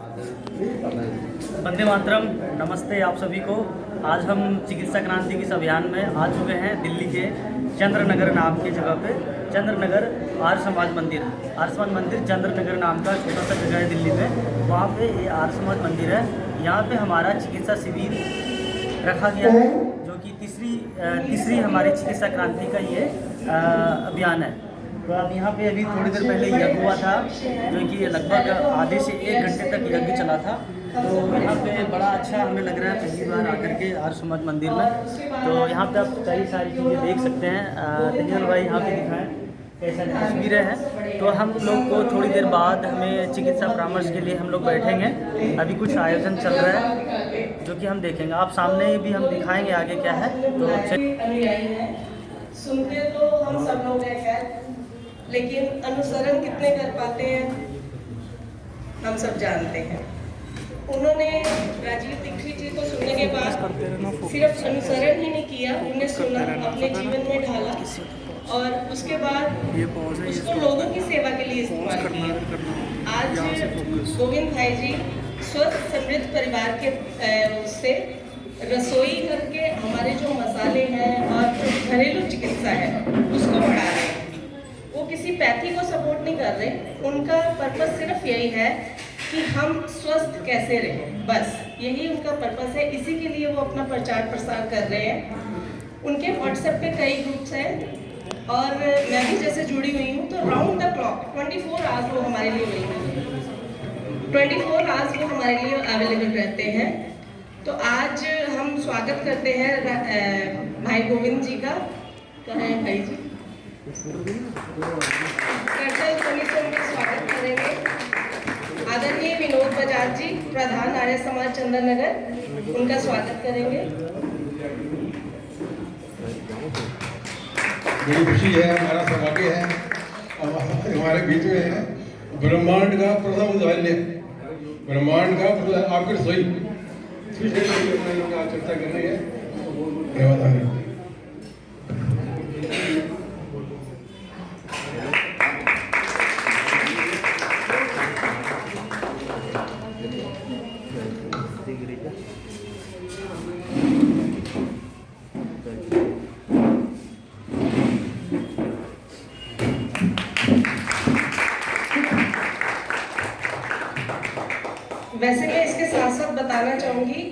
वंदे मातरम। नमस्ते आप सभी को। आज हम चिकित्सा क्रांति के इस अभियान में आ चुके हैं दिल्ली के चंद्रनगर नाम की जगह पे। चंद्रनगर आर्य समाज मंदिर चंद्रनगर नाम का छोटा सा जगह है दिल्ली में। वहाँ पे ये आर्य समाज मंदिर है। यहाँ पे हमारा चिकित्सा शिविर रखा गया है, जो कि तीसरी हमारी चिकित्सा क्रांति का ये अभियान है। तो अब यहाँ पे अभी थोड़ी देर पहले यज्ञ हुआ था, जो कि लगभग आधे से 1 घंटे तक यज्ञ चला था। तो यहाँ पे बड़ा अच्छा हमें लग रहा है पहली बार आकर के आर्य समाज मंदिर में। तो यहाँ पे आप कई सारी चीज़ें देख सकते हैं। तंजन भाई यहाँ पे दिखाएं कैसा तस्वीरें हैं। तो हम लोग को थोड़ी देर बाद हमें चिकित्सा परामर्श के लिए हम लोग बैठेंगे। अभी कुछ आयोजन चल रहा है जो कि हम देखेंगे, आप सामने भी हम दिखाएंगे आगे क्या है। तो सुनते तो हम सब लोग हैं खैर, लेकिन अनुसरण कितने कर पाते हैं हम सब जानते हैं। उन्होंने राजीव दीक्षित जी को सुनने के बाद सिर्फ अनुसरण ही नहीं किया, उन्हें सुना, अपने जीवन में ढाला और उसके बाद उसको लोगों की सेवा के लिए इस्तेमाल किया। आज गोविंद भाई जी स्वस्थ समृद्ध परिवार के से रसोई घर के हमारे जो मसाले हैं और जो घरेलू चिकित्सा है उसको बढ़ा रहे हैं। वो किसी पैथी को सपोर्ट नहीं कर रहे, उनका पर्पस सिर्फ यही है कि हम स्वस्थ कैसे रहें, बस यही उनका पर्पस है। इसी के लिए वो अपना प्रचार प्रसार कर रहे हैं। उनके व्हाट्सएप पे कई ग्रुप्स हैं और मैं भी जैसे जुड़ी हुई हूँ। तो राउंड द क्लॉक 24 आवर्स वो हमारे लिए अवेलेबल 24 आवर्स वो हमारे लिए अवेलेबल रहते हैं। तो आज हम स्वागत करते हैं भाई गोविंद जी का। कहें भाई जी कमीशन में स्वागत करेंगे। आदरणीय विनोद बजाज जी प्रधान आर्य समाज चंद्रनगर, उनका स्वागत करेंगे। बड़ी खुशी है, हमारा सौभाग्य है हमारे बीच में है ब्रह्मांड का प्रथम उदाहरण, ब्रह्मांड का आपकी रसोई चर्चा कर रही है। वैसे मैं इसके साथ साथ बताना चाहूँगी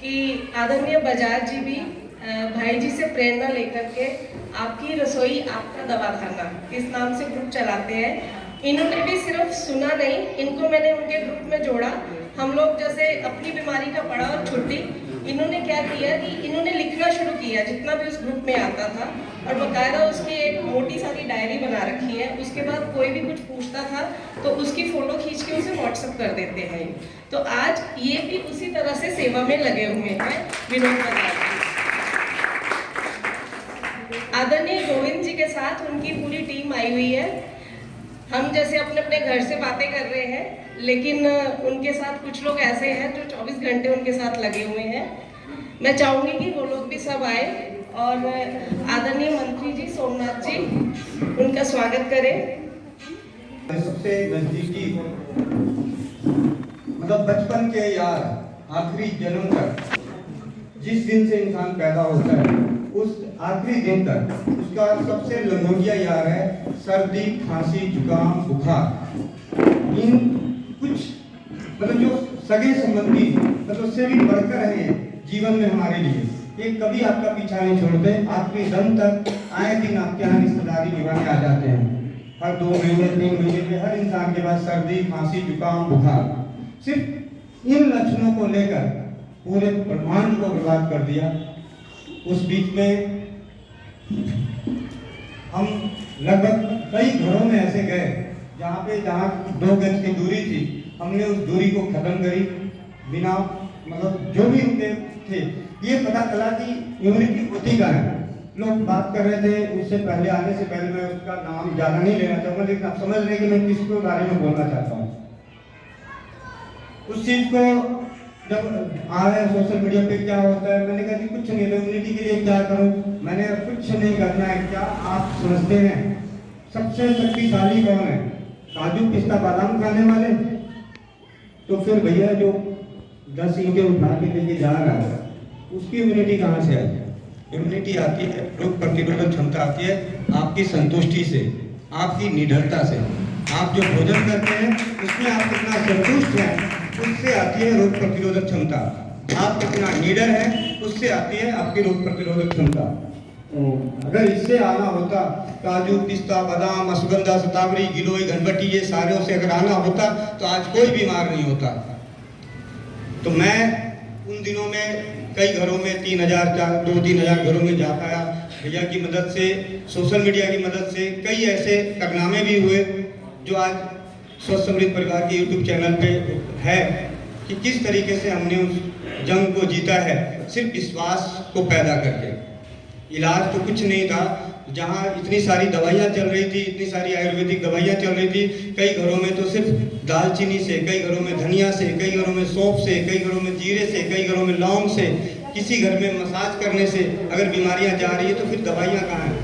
कि आदरणीय बजाज जी भी भाई जी से प्रेरणा लेकर के आपकी रसोई आपका दवाखाना इस नाम से ग्रुप चलाते हैं। इन्होंने भी सिर्फ सुना नहीं, इनको मैंने उनके ग्रुप में जोड़ा। हम लोग जैसे अपनी बीमारी का पड़ा और छुट्टी, इन्होंने क्या किया कि इन्होंने लिखना शुरू किया जितना भी उस ग्रुप में आता था, और बाकायदा उसकी एक मोटी सारी डायरी बना रखी है। उसके बाद कोई भी कुछ पूछता था तो उसकी फोटो खींच के उसे व्हाट्सएप कर देते हैं। तो आज ये भी उसी तरह से सेवा में लगे हुए हैं विनोद बजाज जी। आदरणीय गोविंद जी के साथ उनकी पूरी टीम आई हुई है। हम जैसे अपने अपने घर से बातें कर रहे हैं, लेकिन उनके साथ कुछ लोग ऐसे हैं जो 24 घंटे उनके साथ लगे हुए हैं। मैं चाहूँगी कि वो लोग भी सब आए और आदरणीय मंत्री जी सोमनाथ जी उनका स्वागत करें। सबसे नजदीकी मतलब बचपन के यार, आखिरी जन्म तक, जिस दिन से इंसान पैदा होता है उस आखिरी दिन तक उसका सबसे लंगोटिया यार है सर्दी, खांसी, जुकाम, बुखार। इन कुछ मतलब जो सगे संबंधी मतलब उससे भी बढ़कर है जीवन में हमारे लिए, ये कभी आपका पीछा नहीं छोड़ते। आखिरी दम तक आए दिन आपके यहाँ रिश्तेदारी निभाने आ जाते हैं। हर 2 महीने 3 महीने में हर इंसान के पास सर्दी, खांसी, जुकाम, बुखार। सिर्फ इन लक्षणों को लेकर पूरे ब्रह्मांड को बर्बाद कर दिया। उस बीच में हम लगभग कई घरों में ऐसे गए जहाँ 2 गज की दूरी थी, हमने उस दूरी को खत्म करी बिना मतलब जो भी उनके थे। ये पता चला कि इम्यूनिटी होती का है। लोग बात कर रहे थे, उससे पहले आने से पहले मैं उसका नाम ज़्यादा नहीं लेना चाहूँगा, लेकिन आप समझ रहे कि मैं किसके बारे में बोलना चाहता हूँ। उस चीज़ को जब आ रहे हैं सोशल मीडिया पे क्या होता है, मैंने कहा कि कुछ नहीं, इम्यूनिटी के लिए क्या करूँ, मैंने कुछ नहीं करना है। क्या आप समझते हैं सबसे शक्तिशाली कौन है? काजू, पिस्ता, बादाम खाने वाले? तो फिर भैया जो 10 ईंटें उठा के लेके जा रहा है उसकी इम्यूनिटी कहाँ से आई? इम्यूनिटी आती है, रोग प्रतिरोधक क्षमता आती है आपकी संतुष्टि से, आपकी निडरता से। आप जो भोजन करते हैं उसमें आप कितना संतुष्ट हैं, उससे आती है रोग प्रतिरोधक क्षमता। आप कितना निडर हैं, उससे आती है आपकी रोग प्रतिरोधक क्षमता। अगर इससे आना होता, काजू, पिस्ता, बादाम, अश्वगंधा, शतावरी, गिलोय, घनबटी, ये सारों से अगर आना होता तो आज कोई बीमार नहीं होता। तो मैं उन दिनों में कई घरों में 2-3 घरों में जा पाया। भैया की मदद से, सोशल मीडिया की मदद से कई ऐसे कारनामे भी हुए जो आज स्वस्थ समृद्ध परिवार के यूट्यूब चैनल पे है कि किस तरीके से हमने उस जंग को जीता है, सिर्फ विश्वास को पैदा करके। इलाज तो कुछ नहीं था, जहाँ इतनी सारी दवाइयाँ चल रही थी, इतनी सारी आयुर्वेदिक दवाइयाँ चल रही थी, कई घरों में तो सिर्फ दालचीनी से, कई घरों में धनिया से, कई घरों में सौंफ से, कई घरों में जीरे से, कई घरों में लौंग से, किसी घर में मसाज करने से अगर बीमारियाँ जा रही है तो फिर दवाइयाँ कहाँ हैं?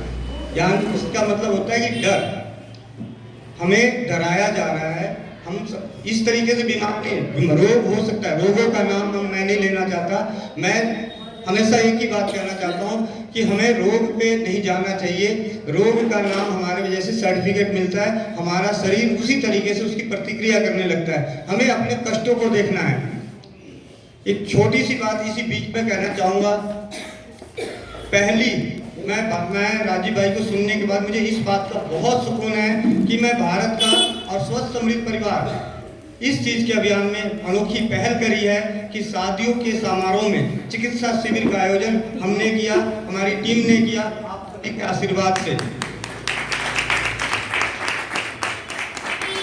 यहाँ इसका मतलब होता है कि डर, हमें डराया जा रहा है। हम इस तरीके से बीमार नहीं, रोग हो सकता है, रोगों का नाम मैं नहीं लेना चाहता। मैं हमेशा एक ही बात कहना चाहता हूँ कि हमें रोग पे नहीं जाना चाहिए। रोग का नाम हमारे जैसे सर्टिफिकेट मिलता है, हमारा शरीर उसी तरीके से उसकी प्रतिक्रिया करने लगता है। हमें अपने कष्टों को देखना है। एक छोटी सी बात इसी बीच में कहना चाहूँगा। पहली, मैं राजीव भाई को सुनने के बाद मुझे इस बात का बहुत सुकून है कि मैं भारत का और स्वस्थ समृद्ध परिवार इस चीज के अभियान में अनोखी पहल करी है कि शादियों के समारोह में चिकित्सा शिविर का आयोजन हमने किया, हमारी टीम ने किया, आप सभी के आशीर्वाद से।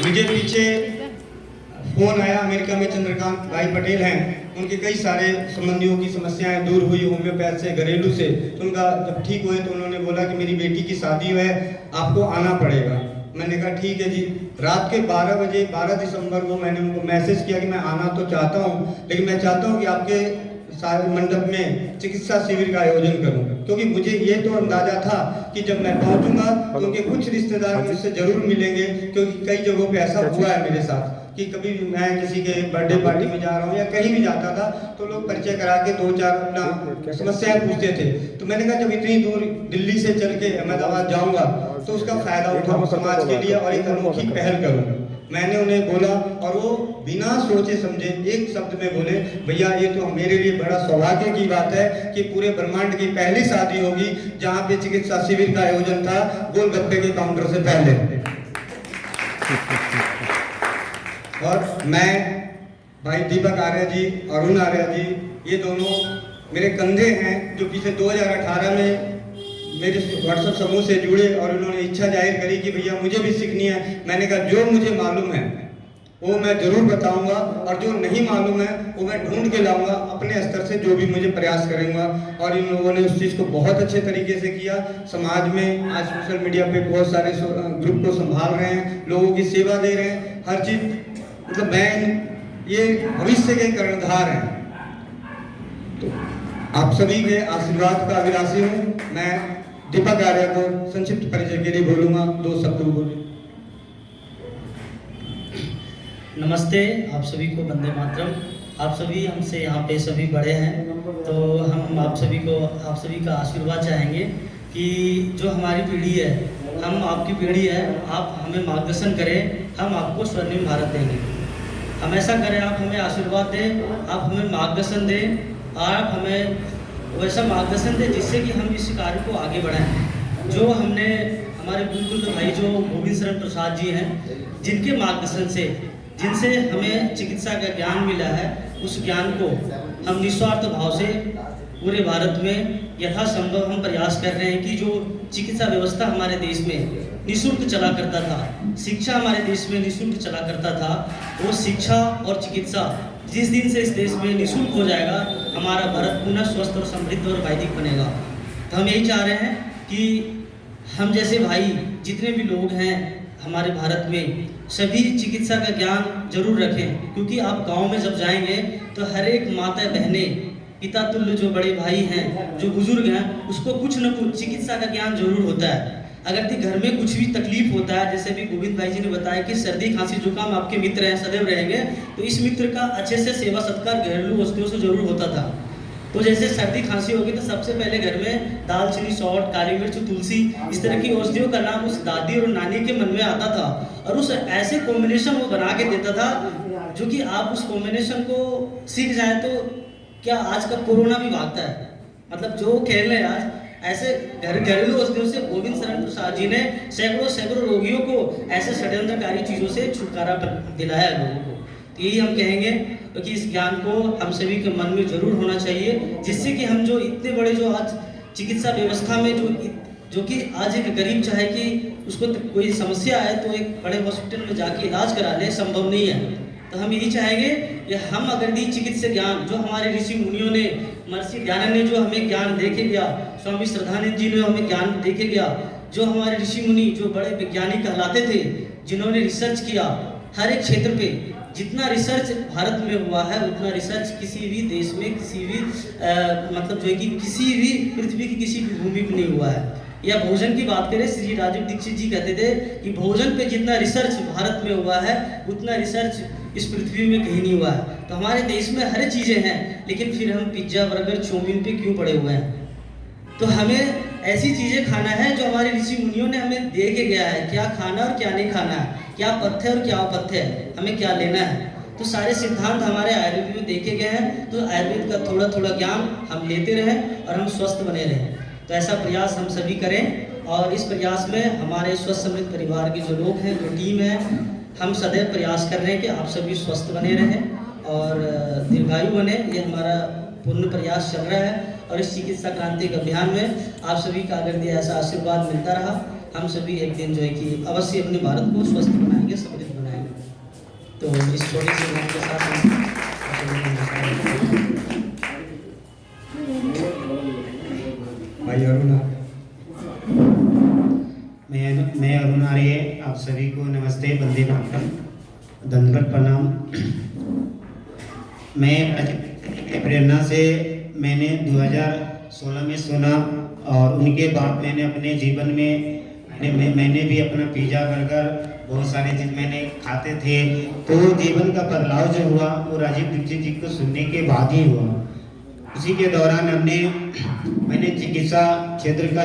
मुझे पीछे फोन आया, अमेरिका में चंद्रकांत भाई पटेल हैं, उनके कई सारे संबंधियों की समस्याएं दूर हुई होम्योपैथ से, घरेलू से। तो उनका जब ठीक हुए तो उन्होंने बोला कि मेरी बेटी की शादी है, आपको आना पड़ेगा। मैंने कहा ठीक है जी। रात के 12 बजे 12 दिसंबर को मैंने उनको मैसेज किया कि मैं आना तो चाहता हूँ, लेकिन मैं चाहता हूँ कि आपके सारे मंडप में चिकित्सा शिविर का आयोजन करूं, क्योंकि मुझे ये तो अंदाजा था कि जब मैं पहुंचूंगा तो उनके कुछ रिश्तेदार मुझसे जरूर मिलेंगे, क्योंकि कई जगहों पे ऐसा हुआ है मेरे साथ कि कभी भी मैं किसी के बर्थडे पार्टी में जा रहा हूँ या कहीं भी जाता था तो लोग परिचय करा के 2-4 अपना समस्याएं पूछते थे। तो मैंने कहा जब इतनी दूर दिल्ली से चल के अहमदाबाद जाऊंगा तो उसका फायदा उठाऊं समाज के लिए और एक अनोखी पहल करूं। मैंने उन्हें बोला और वो बिना सोचे समझे एक शब्द में बोले, भैया ये तो मेरे लिए बड़ा सौभाग्य की बात है कि पूरे ब्रह्मांड की पहली शादी होगी जहाँ पे चिकित्सा शिविर का आयोजन था गोलगप्पे के काउंटर से पहले। और मैं, भाई दीपक आर्य जी, अरुण आर्य जी, ये दोनों मेरे कंधे हैं जो पिछले 2018 में मेरे व्हाट्सएप समूह से जुड़े और उन्होंने इच्छा जाहिर करी कि भैया मुझे भी सीखनी है। मैंने कहा जो मुझे मालूम है वो मैं जरूर बताऊंगा और जो नहीं मालूम है वो मैं ढूंढ के लाऊंगा अपने स्तर से, जो भी मुझे प्रयास करूंगा। और इन लोगों ने उस चीज़ को बहुत अच्छे तरीके से किया। समाज में आज सोशल मीडिया पे बहुत सारे ग्रुप को संभाल रहे हैं, लोगों की सेवा दे रहे हैं, हर चीज़, मतलब मैं ये भविष्य के कर्णधार हैं। तो आप सभी के आशीर्वाद का अभिलाषी हूँ। मैं दीपक आर्य को संक्षिप्त परिचय के लिए बोलूँगा, 2 शब्द बोलूँ। नमस्ते आप सभी को, वंदे मातरम। आप सभी हमसे यहाँ पे सभी बड़े हैं, तो हम आप सभी का आशीर्वाद चाहेंगे कि जो हमारी पीढ़ी है, हम आपकी पीढ़ी है, आप हमें मार्गदर्शन करें, हम आपको स्वर्णिम भारत देंगे। हम ऐसा करें, आप हमें आशीर्वाद दें, आप हमें मार्गदर्शन दें, आप हमें वैसा मार्गदर्शन दें जिससे कि हम इस कार्य को आगे बढ़ाएं। जो हमने हमारे बुजुर्ग भाई जो गोविंद शरण प्रसाद जी हैं, जिनके मार्गदर्शन से, जिनसे हमें चिकित्सा का ज्ञान मिला है, उस ज्ञान को हम निस्वार्थ भाव से पूरे भारत में यथासंभव हम प्रयास कर रहे हैं कि जो चिकित्सा व्यवस्था हमारे देश में निःशुल्क चला करता था, शिक्षा हमारे देश में निःशुल्क चला करता था, वो शिक्षा और चिकित्सा जिस दिन से इस देश में निःशुल्क हो जाएगा, हमारा भारत पुनः स्वस्थ और समृद्ध और वैदिक बनेगा। तो हम यही चाह रहे हैं कि हम जैसे भाई जितने भी लोग हैं हमारे भारत में, सभी चिकित्सा का ज्ञान जरूर रखें, क्योंकि आप गांव में जब जाएंगे तो हर एक माता बहनें, पिता तुल्य जो बड़े भाई हैं, जो बुजुर्ग हैं, उसको कुछ न कुछ चिकित्सा का ज्ञान जरूर होता है। अगर दी घर में कुछ भी तकलीफ होता है, जैसे भी गोविंद भाई जी ने बताया कि सर्दी खांसी जुकाम आपके मित्र हैं, सदैव रहेंगे, तो इस मित्र का अच्छे से सेवा सत्कार घरेलू वस्तुओं से जरूर होता था। तो जैसे सर्दी खांसी होगी तो सबसे पहले घर में दालचीनी, सौंठ, काली मिर्च, तुलसी, इस तरह की औषधियों का नाम उस दादी और नानी के मन में आता था और उस ऐसे कॉम्बिनेशन वो बना के देता था जो कि आप उस कॉम्बिनेशन को सीख जाए तो क्या आज का कोरोना भी भागता है। मतलब जो खेल रहे हैं आज ऐसे घरेलू औषधियों से गोविंद शरण प्रसाद जी ने सैकड़ों रोगियों को ऐसे षड्यंत्रकारी चीज़ों से छुटकारा दिलाया है लोगों को। तो यही हम कहेंगे क्योंकि इस ज्ञान को हम सभी के मन में जरूर होना चाहिए, जिससे कि हम जो इतने बड़े जो आज चिकित्सा व्यवस्था में जो कि आज एक गरीब चाहे कि उसको कोई समस्या आए तो एक बड़े हॉस्पिटल में जाके इलाज करा ले, संभव नहीं है। तो हम यही चाहेंगे कि हम अगर दी चिकित्सा ज्ञान जो हमारे ऋषि मुनियों ने, महर्षि दयानंद ने जो हमें ज्ञान दे के गया, स्वामी श्रद्धानंद जी ने हमें ज्ञान दे के गया, जो हमारे ऋषि मुनि जो बड़े वैज्ञानिक कहलाते थे, जिन्होंने रिसर्च किया हर एक क्षेत्र पे, जितना रिसर्च भारत में हुआ है उतना रिसर्च किसी भी देश में, किसी भी मतलब जो है कि किसी भी पृथ्वी की किसी भी भूमि पर नहीं हुआ है। या भोजन की बात करें, श्री राजीव दीक्षित जी कहते थे कि भोजन पे जितना रिसर्च भारत में हुआ है उतना रिसर्च इस पृथ्वी में कहीं नहीं हुआ है। तो हमारे देश में हर चीज़ें हैं, लेकिन फिर हम पिज्ज़ा, बर्गर, चाउमीन पे क्यों पड़े हुए हैं। तो हमें ऐसी चीज़ें खाना है जो हमारे ऋषि मुनियों ने हमें दे के गया है, क्या खाना और क्या नहीं खाना है, क्या पथ्य और क्या अपथ्य है, हमें क्या लेना है। तो सारे सिद्धांत हमारे आयुर्वेद में देखे गए हैं। तो आयुर्वेद का थोड़ा थोड़ा ज्ञान हम लेते रहें और हम स्वस्थ बने रहें। तो ऐसा प्रयास हम सभी करें और इस प्रयास में हमारे स्वस्थ समृद्ध परिवार के जो लोग हैं, जो टीम है, हम सदैव प्रयास कर रहे हैं कि आप सभी स्वस्थ बने रहें और दीर्घायु बने। ये हमारा पूर्ण प्रयास चल रहा है और इस चिकित्सा क्रांति के अभियान में आप सभी का अगर दिया ऐसा आशीर्वाद मिलता रहा, हम सभी एक दिन जो है कि अवश्य अपने भारत को स्वस्थ बनाएंगे, समृद्ध बनाएंगे। तो इस छोटे से बात के साथ भाई अरुणा, मैं अरुण आर्य, आप सभी को नमस्ते, वंदे मातरम, दंडवत प्रणाम। मैं प्रेरणा से मैंने 2016 में सुना और उनके बाद मैंने अपने जीवन में मैंने भी अपना पिज़्ज़ा, बर्गर, बहुत सारे चीज़ मैंने खाते थे। तो जीवन का बदलाव जो हुआ वो राजीव दीक्षित जी को सुनने के बाद ही हुआ। उसी के दौरान मैंने चिकित्सा क्षेत्र का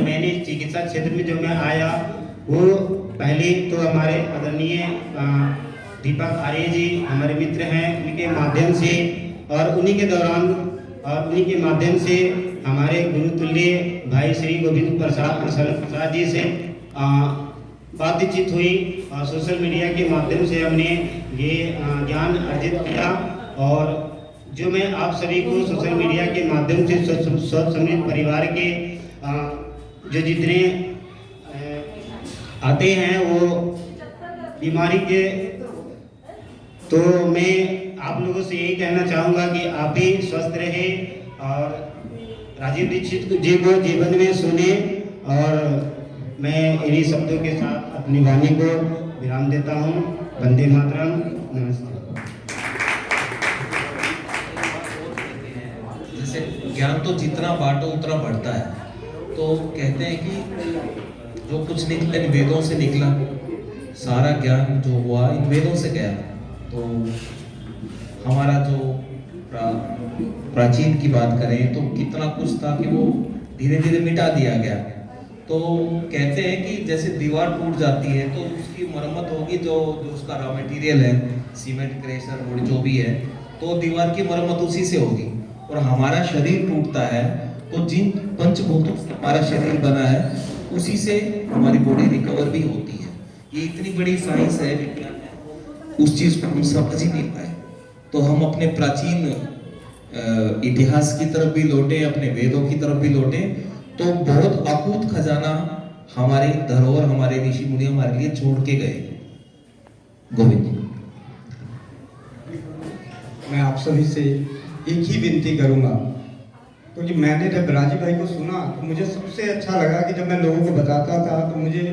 मैंने चिकित्सा क्षेत्र में जो मैं आया वो पहले तो हमारे आदरणीय दीपक आर्य जी हमारे मित्र हैं, उनके माध्यम से और उन्हीं के दौरान और उन्हीं के माध्यम से हमारे गुरुतुल्य भाई श्री गोविंद प्रसाद जी से बातचीत हुई और सोशल मीडिया के माध्यम से हमने ये ज्ञान अर्जित किया। और जो मैं आप सभी को सोशल मीडिया के माध्यम से स्वस्थ समृद्ध परिवार के जो जितने आते हैं वो बीमारी के, तो मैं आप लोगों से यही कहना चाहूँगा कि आप भी स्वस्थ रहे और राजीव दीक्षित जी को जीवन में सुने। और मैं इन्हीं शब्दों के साथ अपनी वाणी को विराम देता हूँ। वंदे मातरम, नमस्ते। जैसे ज्ञान तो जितना बांटो उतना बढ़ता है। तो कहते हैं कि जो कुछ निकला इन वेदों से निकला, सारा ज्ञान जो हुआ इन वेदों से गया। तो हमारा जो प्राचीन की बात करें तो कितना कुछ था कि वो धीरे धीरे मिटा दिया गया। तो कहते हैं कि जैसे दीवार टूट जाती है तो उसकी मरम्मत होगी, जो उसका रॉ मटेरियल है, सीमेंट, क्रेशर, रोड जो भी है, तो दीवार की मरम्मत उसी से होगी। और हमारा शरीर टूटता है तो जिन पंचभूतों से हमारा शरीर बना है उसी से हमारी बॉडी रिकवर भी होती है। ये इतनी बड़ी साइंस है, विज्ञान है, उस चीज को हम समझ ही नहीं पाए। तो हम अपने प्राचीन इतिहास की तरफ भी लौटे, अपने वेदों की तरफ भी लौटे, तो बहुत अकूत खजाना हमारे धरोहर, हमारे ऋषि मुनि हमारे लिए छोड़ के गए। गोविंद जी, मैं आप सभी से एक ही विनती करूंगा, क्योंकि मैंने जब राजीव भाई को सुना तो मुझे सबसे अच्छा लगा कि जब मैं लोगों को बताता था तो मुझे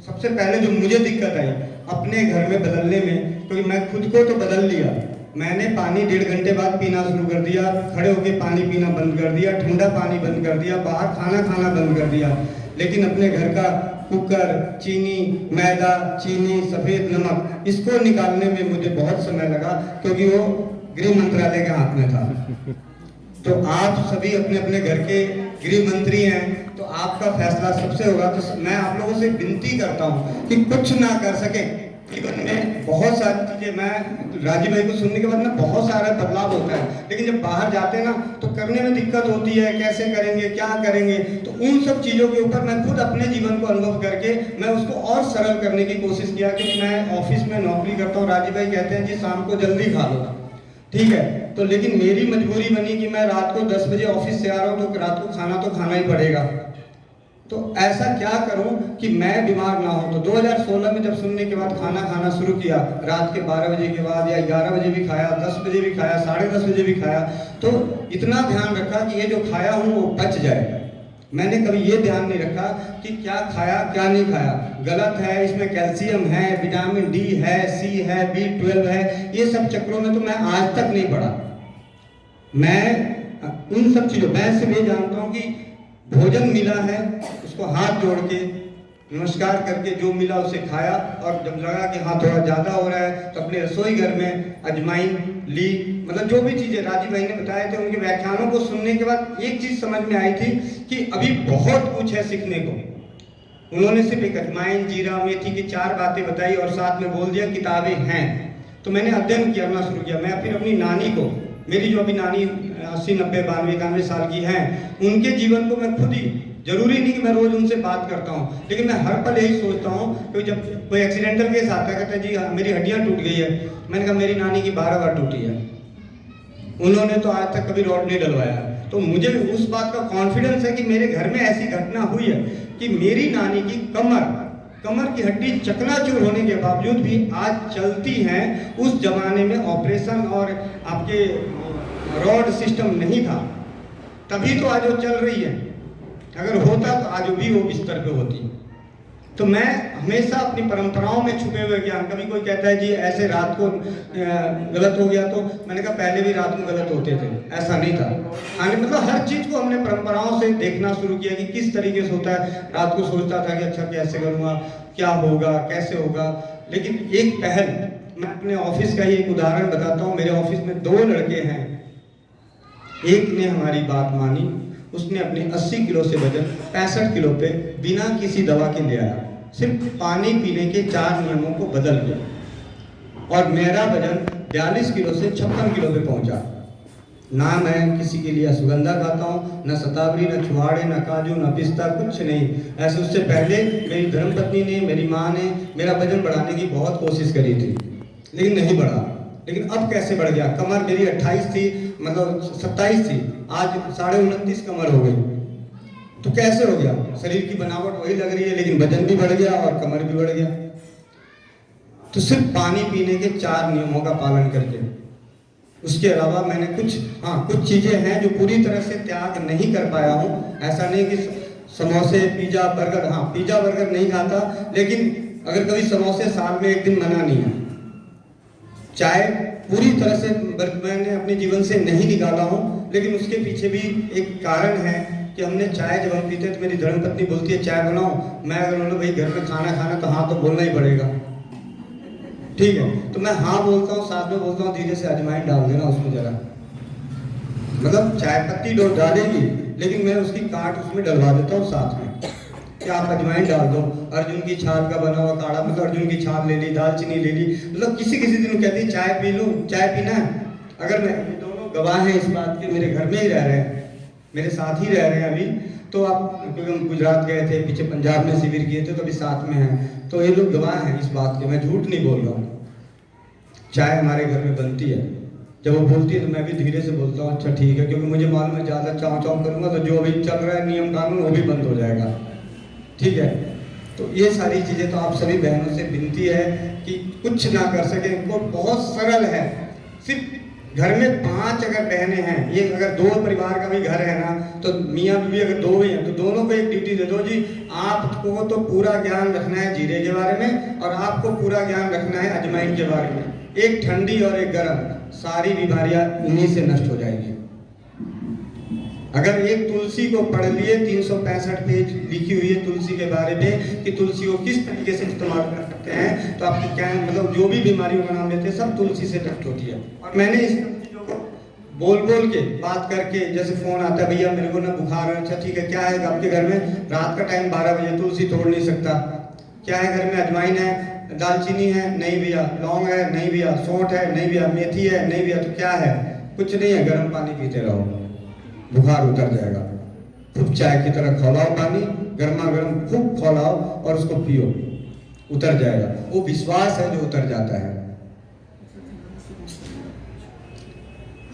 सबसे पहले जो मुझे दिक्कत आई अपने घर में बदलने में, क्योंकि मैं खुद को तो बदल लिया। मैंने पानी 1.5 घंटे बाद पीना शुरू कर दिया, खड़े होकर पानी पीना बंद कर दिया, ठंडा पानी बंद कर दिया, बाहर खाना खाना बंद कर दिया। लेकिन अपने घर का कुकर, चीनी, मैदा, चीनी, सफ़ेद नमक, इसको निकालने में मुझे बहुत समय लगा, क्योंकि वो गृह मंत्रालय के हाथ में था। तो आप सभी अपने अपने घर के गृह मंत्री हैं, तो आपका फैसला सबसे होगा। तो मैं आप लोगों से विनती करता हूं कि कुछ ना कर सके जीवन में, बहुत सारी चीजें, मैं राजीव भाई को सुनने के बाद ना बहुत सारा बदलाव होता है, लेकिन जब बाहर जाते हैं ना तो करने में दिक्कत होती है, कैसे करेंगे, क्या करेंगे। तो उन सब चीज़ों के ऊपर मैं खुद अपने जीवन को अनुभव करके मैं उसको और सरल करने की कोशिश किया। कि मैं ऑफिस में नौकरी करता हूँ, राजीव भाई कहते हैं जी शाम को जल्दी खा लो, ठीक है, तो लेकिन मेरी मजबूरी बनी कि मैं रात को 10 बजे ऑफिस से आ रहा हूँ, तो रात को खाना तो खाना ही पड़ेगा। तो ऐसा क्या करूं कि मैं बीमार ना हो। तो 2016 में जब सुनने के बाद खाना खाना शुरू किया, रात के 12 बजे के बाद या 11 बजे भी खाया, 10 बजे भी खाया, 10:30 बजे भी खाया, तो इतना ध्यान रखा कि ये जो खाया हूँ वो पच जाए। मैंने कभी ये ध्यान नहीं रखा कि क्या खाया क्या नहीं खाया, गलत है, इसमें कैल्शियम है, विटामिन डी है, सी है, B12 है, ये सब चक्रों में तो मैं आज तक नहीं पड़ा। मैं उन सब चीज़ों, मैं सिर्फ ये जानता हूँ कि भोजन मिला है, उसको हाथ जोड़ के नमस्कार करके जो मिला उसे खाया, और जब लगा कि हाँ थोड़ा ज़्यादा हो रहा है तो अपने रसोई घर में अजवाइन ली। मतलब जो भी चीज़ें राजीव भाई ने बताए थे, उनके व्याख्यानों को सुनने के बाद एक चीज़ समझ में आई थी कि अभी बहुत कुछ है सीखने को। उन्होंने सिर्फ एक अजवाइन, जीरा, मेथी की 4 बातें बताई और साथ में बोल दिया किताबें हैं। तो मैंने अध्ययन करना शुरू किया। मैं फिर अपनी नानी को, मेरी जो अभी नानी 80, 90, 92, 91 साल की हैं, उनके जीवन को मैं खुद ही, जरूरी नहीं कि मैं रोज उनसे बात करता हूँ, लेकिन मैं हर पल यही सोचता हूँ कि जब कोई एक्सीडेंटल केस आता है, कहते हैं जी मेरी हड्डियाँ टूट गई है, मैंने कहा मेरी नानी की 12 बार टूटी है, उन्होंने तो आज तक कभी रॉड नहीं डलवाया। तो मुझे उस बात का कॉन्फिडेंस है कि मेरे घर में ऐसी घटना हुई है कि मेरी नानी की कमर की हड्डी चकनाचूर होने के बावजूद भी आज चलती हैं। उस जमाने में ऑपरेशन और आपके रॉड सिस्टम नहीं था, तभी तो आज वो चल रही है। अगर होता तो आज भी वो बिस्तर पे होती। तो मैं हमेशा अपनी परंपराओं में छुपे हुए ज्ञान, कभी कोई कहता है जी ऐसे रात को गलत हो गया, तो मैंने कहा पहले भी रात को गलत होते थे, ऐसा नहीं था। मतलब हर चीज़ को हमने परंपराओं से देखना शुरू किया कि किस तरीके से होता है। रात को सोचता था कि अच्छा कैसे करूँगा, क्या होगा, कैसे होगा। लेकिन एक पहल, मैं अपने ऑफिस का ही एक उदाहरण बताता हूँ। मेरे ऑफिस में 2 लड़के हैं, एक ने हमारी बात मानी, उसने अपने 80 किलो से वजन 65 किलो पे बिना किसी दवा के ले आया, सिर्फ पानी पीने के 4 नियमों को बदल गया, और मेरा वजन 42 किलो से 56 किलो पे पहुंचा। ना मैं किसी के लिए अश्वगंधा खाता हूँ, ना शतावरी, ना छुआड़े, ना काजू, ना पिस्ता, कुछ नहीं। ऐसे उससे पहले मेरी धर्मपत्नी ने, मेरी माँ ने मेरा वजन बढ़ाने की बहुत कोशिश करी थी, लेकिन नहीं बढ़ा। लेकिन अब कैसे बढ़ गया? कमर मेरी 28 थी, मतलब 27 थी, आज 29.5 कमर हो गई। तो कैसे हो गया? शरीर की बनावट वही लग रही है, लेकिन वजन भी बढ़ गया और कमर भी बढ़ गया। तो सिर्फ पानी पीने के 4 नियमों का पालन करके। उसके अलावा मैंने कुछ चीजें हैं जो पूरी तरह से त्याग नहीं कर पाया हूँ। ऐसा नहीं कि समोसे, पिज्जा, बर्गर, हाँ पिज्जा बर्गर नहीं खाता, लेकिन अगर कभी समोसे साल में 1 दिन मना नहीं है। चाय पूरी तरह से मैंने अपने जीवन से नहीं निकाला हूँ, लेकिन उसके पीछे भी एक कारण है कि हमने चाय जब हम पीते तो मेरी धर्मपत्नी बोलती है चाय बनाओ, मैं अगर बोलूँ भाई घर में खाना खाना तो हाँ तो बोलना ही पड़ेगा, ठीक है। तो मैं हाँ बोलता हूँ, साथ में बोलता हूँ धीरे से अजवाइन डाल देना उसमें जरा, मतलब चाय पत्ती डालेगी, लेकिन मैं उसकी काट उसमें डलवा देता हूँ साथ में कि आप अजवाइन डाल दो। अर्जुन की छाल का बना हुआ काढ़ा, मतलब अर्जुन की छाल ले ली, दालचीनी ले ली, मतलब किसी दिन कहती चाय पी लूँ, चाय पीना है। अगर मैं, ये दोनों गवाह हैं इस बात के, मेरे घर में ही रह रहे हैं, मेरे साथ ही रह रहे हैं अभी। तो आप, क्योंकि हम गुजरात गए थे, पीछे पंजाब में शिविर किए थे, तो अभी साथ में हैं, तो ये लोग गवाह हैं इस बात के, मैं झूठ नहीं बोल रहा हूँ। चाय हमारे घर में बनती है, जब वो बोलती है तो मैं भी धीरे से बोलता हूँ अच्छा ठीक है, क्योंकि मुझे मालूम है ज़्यादा चाव चाव करूँगा तो जो अभी चल रहा है नियम कानून वो भी बंद हो जाएगा, ठीक है। तो ये सारी चीज़ें तो आप सभी बहनों से विनती है कि कुछ ना कर सके, इनको बहुत सरल है। सिर्फ घर में 5 अगर बहनें हैं, ये अगर 2 परिवार का भी घर है ना, तो मियाँ बीवी अगर 2 भी हैं तो दोनों को एक ड्यूटी दे दो जी, आपको तो पूरा ज्ञान रखना है जीरे के बारे में, और आपको पूरा ज्ञान रखना है अजवाइन के बारे में। एक ठंडी और एक गर्म, सारी बीमारियां इन्हीं से नष्ट हो जाएगी। अगर एक तुलसी को पढ़ लिए 365 पेज लिखी हुई है तुलसी के बारे में कि तुलसी को किस तरीके से इस्तेमाल कर सकते हैं, तो आपकी क्या मतलब जो भी बीमारियों का नाम लेते हैं सब तुलसी से नष्ट होती है। और मैंने इस चीज़ों को बोल बोल के बात करके, जैसे फोन आता है भैया मेरे को ना बुखार है, अच्छा ठीक है क्या है आपके घर में, रात का टाइम 12 बजे तुलसी तोड़ नहीं सकता, क्या है घर में, अजवाइन है, दालचीनी है, नहीं भैया, लौंग है, नहीं भैया, सौंठ है, नहीं भैया, मेथी है, नहीं भैया, तो क्या है, कुछ नहीं है, गर्म पानी पीते रहो, बुखार उतर जाएगा। खूब चाय की तरह खौलाओ पानी, गर्मा गर्म खूब खौलाओ और उसको पियो, उतर जाएगा। वो विश्वास है जो उतर जाता है।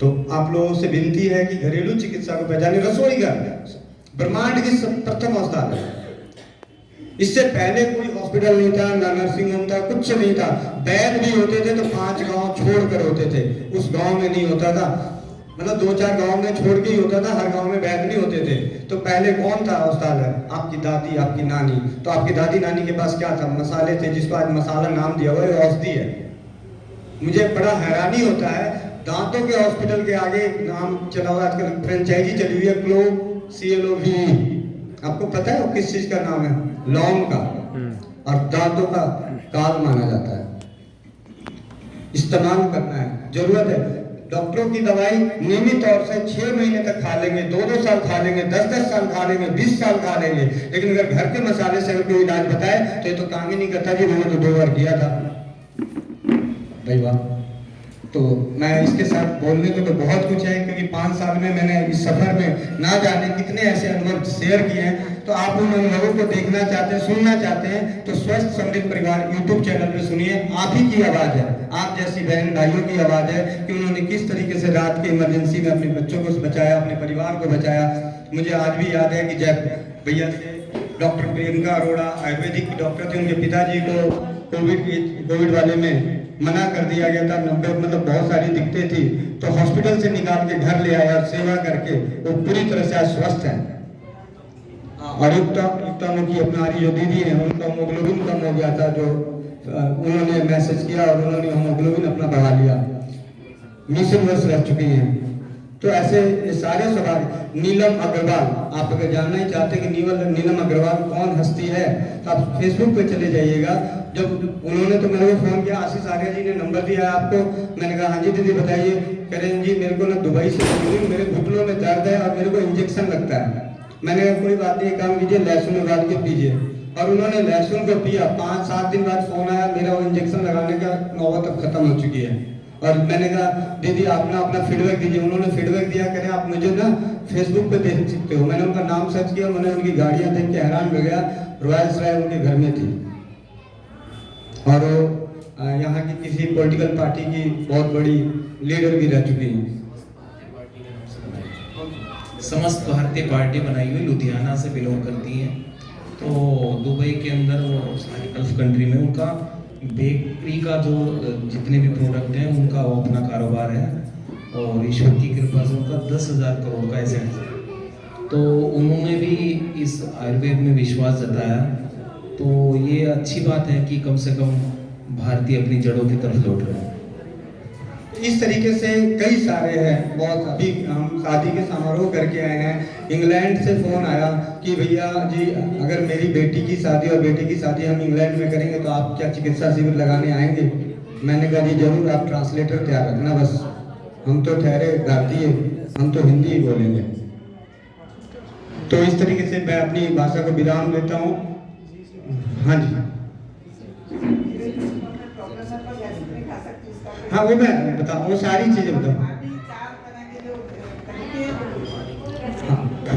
तो आप लोगों से विनती है कि घरेलू चिकित्सा को पहचाने। रसोई घर ब्रह्मांड की प्रथम अस्पताल है। इससे पहले कोई हॉस्पिटल नहीं था, ना नर्सिंग होम था, कुछ नहीं था। वैद भी होते थे तो 5 गांव छोड़कर होते थे, उस गांव में नहीं होता था, मतलब 2-4 गांव में छोड़ के ही होता था, हर गांव में वैद नहीं होते थे। तो पहले कौन था अस्पताल है? आपकी दादी, आपकी नानी। तो आपकी दादी नानी के पास क्या था? मसाले थे, जिसको आज मसाला नाम दिया हुआ है, औषधि है। मुझे बड़ा हैरानी होता है, दांतों के हॉस्पिटल के आगे नाम चला हुआ, आजकल फ्रेंचाइजी चली हुई है CLOV। आपको पता है वो किस चीज का नाम है? लौंग का, और दांतों का काल माना जाता है। इस्तेमाल करना है, जरूरत है। डॉक्टरों की दवाई नियमित तौर से 6 महीने तक खा लेंगे, 2-2 साल खा लेंगे, 10-10 साल खा लेंगे, 20 साल खा लेंगे, लेकिन अगर घर के मसाले से अगर कोई इलाज बताए तो ये तो काम ही नहीं करता जी, मैंने तो 2 बार किया था भाई वाह। तो मैं इसके साथ बोलने को तो बहुत कुछ है, क्योंकि 5 साल में मैंने इस सफर में ना जाने कितने ऐसे अनुभव शेयर किए हैं। तो आप उन अनुभवों को देखना चाहते हैं, सुनना चाहते हैं, तो स्वस्थ समृद्ध परिवार YouTube चैनल पे सुनिए। आप ही की आवाज है, आप जैसी बहन भाइयों की आवाज है कि उन्होंने किस तरीके से रात के इमरजेंसी में अपने बच्चों को बचाया, अपने परिवार को बचाया। मुझे आज भी याद है कि जब भैया से डॉक्टर प्रियंका अरोड़ा आयुर्वेदिक डॉक्टर थे, उनके पिताजी को कोविड वाले में मना कर दिया गया था, 90 मतलब बहुत सारी दिक्कतें थी, तो हॉस्पिटल से निकाल के घर ले आया और सेवा करके वो पूरी तरह से आज स्वस्थ हैं। और युक्तामुखी अपनारी जो दीदी है, उनका हीमोग्लोबिन कम हो गया था, जो उन्होंने मैसेज किया और उन्होंने हीमोग्लोबिन अपना बढ़ा लिया, मिशन वर्ष रह चुकी हैं। तो ऐसे सारे सवाल। नीलम अग्रवाल, आप अगर जानना ही चाहते हैं कि नीलम अग्रवाल कौन हस्ती है, तो आप फेसबुक पे चले जाइएगा। जब उन्होंने तो मेरे को फोन किया, आशीष आर्या जी ने नंबर दिया है आपको, मैंने कहा हाँ जी दीदी बताइए। कह रहे हैं जी मेरे को ना दुबई से मेरे घुटनों में दर्द है और मेरे को इंजेक्शन लगता है। मैंने कहा कोई बात नहीं, काम कीजिए, लहसुन उबाल के पीजिए। और उन्होंने लहसुन को पिया, 5-7 दिन बाद फोन आया, मेरा वो इंजेक्शन लगाने का नौबत अब खत्म हो चुकी है। और मैंने कहा दीदी आप ना अपना फीडबैक दीजिए। उन्होंने फीडबैक दिया, कह रहे आप मुझे ना फेसबुक पे देख सकते हो। मैंने उनका नाम सर्च किया, मैंने उनकी गाड़ियां देख के हैरान हो गया। रॉयल सराय उनके घर में थी, और वो यहाँ की किसी पॉलिटिकल पार्टी की बहुत बड़ी लीडर भी रह चुकी हैं। समस्त भारतीय पार्टी बनाई हुई, लुधियाना से बिलोंग करती हैं। तो दुबई के अंदर वो सारी गल्फ कंट्री में उनका बेकरी का जो जितने भी प्रोडक्ट हैं उनका वो अपना कारोबार है, और ईश्वर की कृपा से उनका 10,000 करोड़ का एसेट है। तो उन्होंने भी इस आयुर्वेद में विश्वास जताया। तो ये अच्छी बात है कि कम से कम भारतीय अपनी जड़ों की तरफ लौट रहे हैं। इस तरीके से कई सारे हैं बहुत। अभी हम शादी के समारोह करके आए हैं, इंग्लैंड से फोन आया कि भैया जी अगर मेरी बेटी की शादी और बेटे की शादी हम इंग्लैंड में करेंगे तो आप क्या चिकित्सा शिविर लगाने आएंगे? मैंने कहा जी जरूर, आप ट्रांसलेटर तैयार रखना, बस हम तो ठहरे भारतीय, हम तो हिंदी ही बोलेंगे। तो इस तरीके से मैं अपनी भाषा को विराम देता हूँ। हाँ जी, हाँ वो मैं बताऊँ, वो सारी चीजें बताऊँ।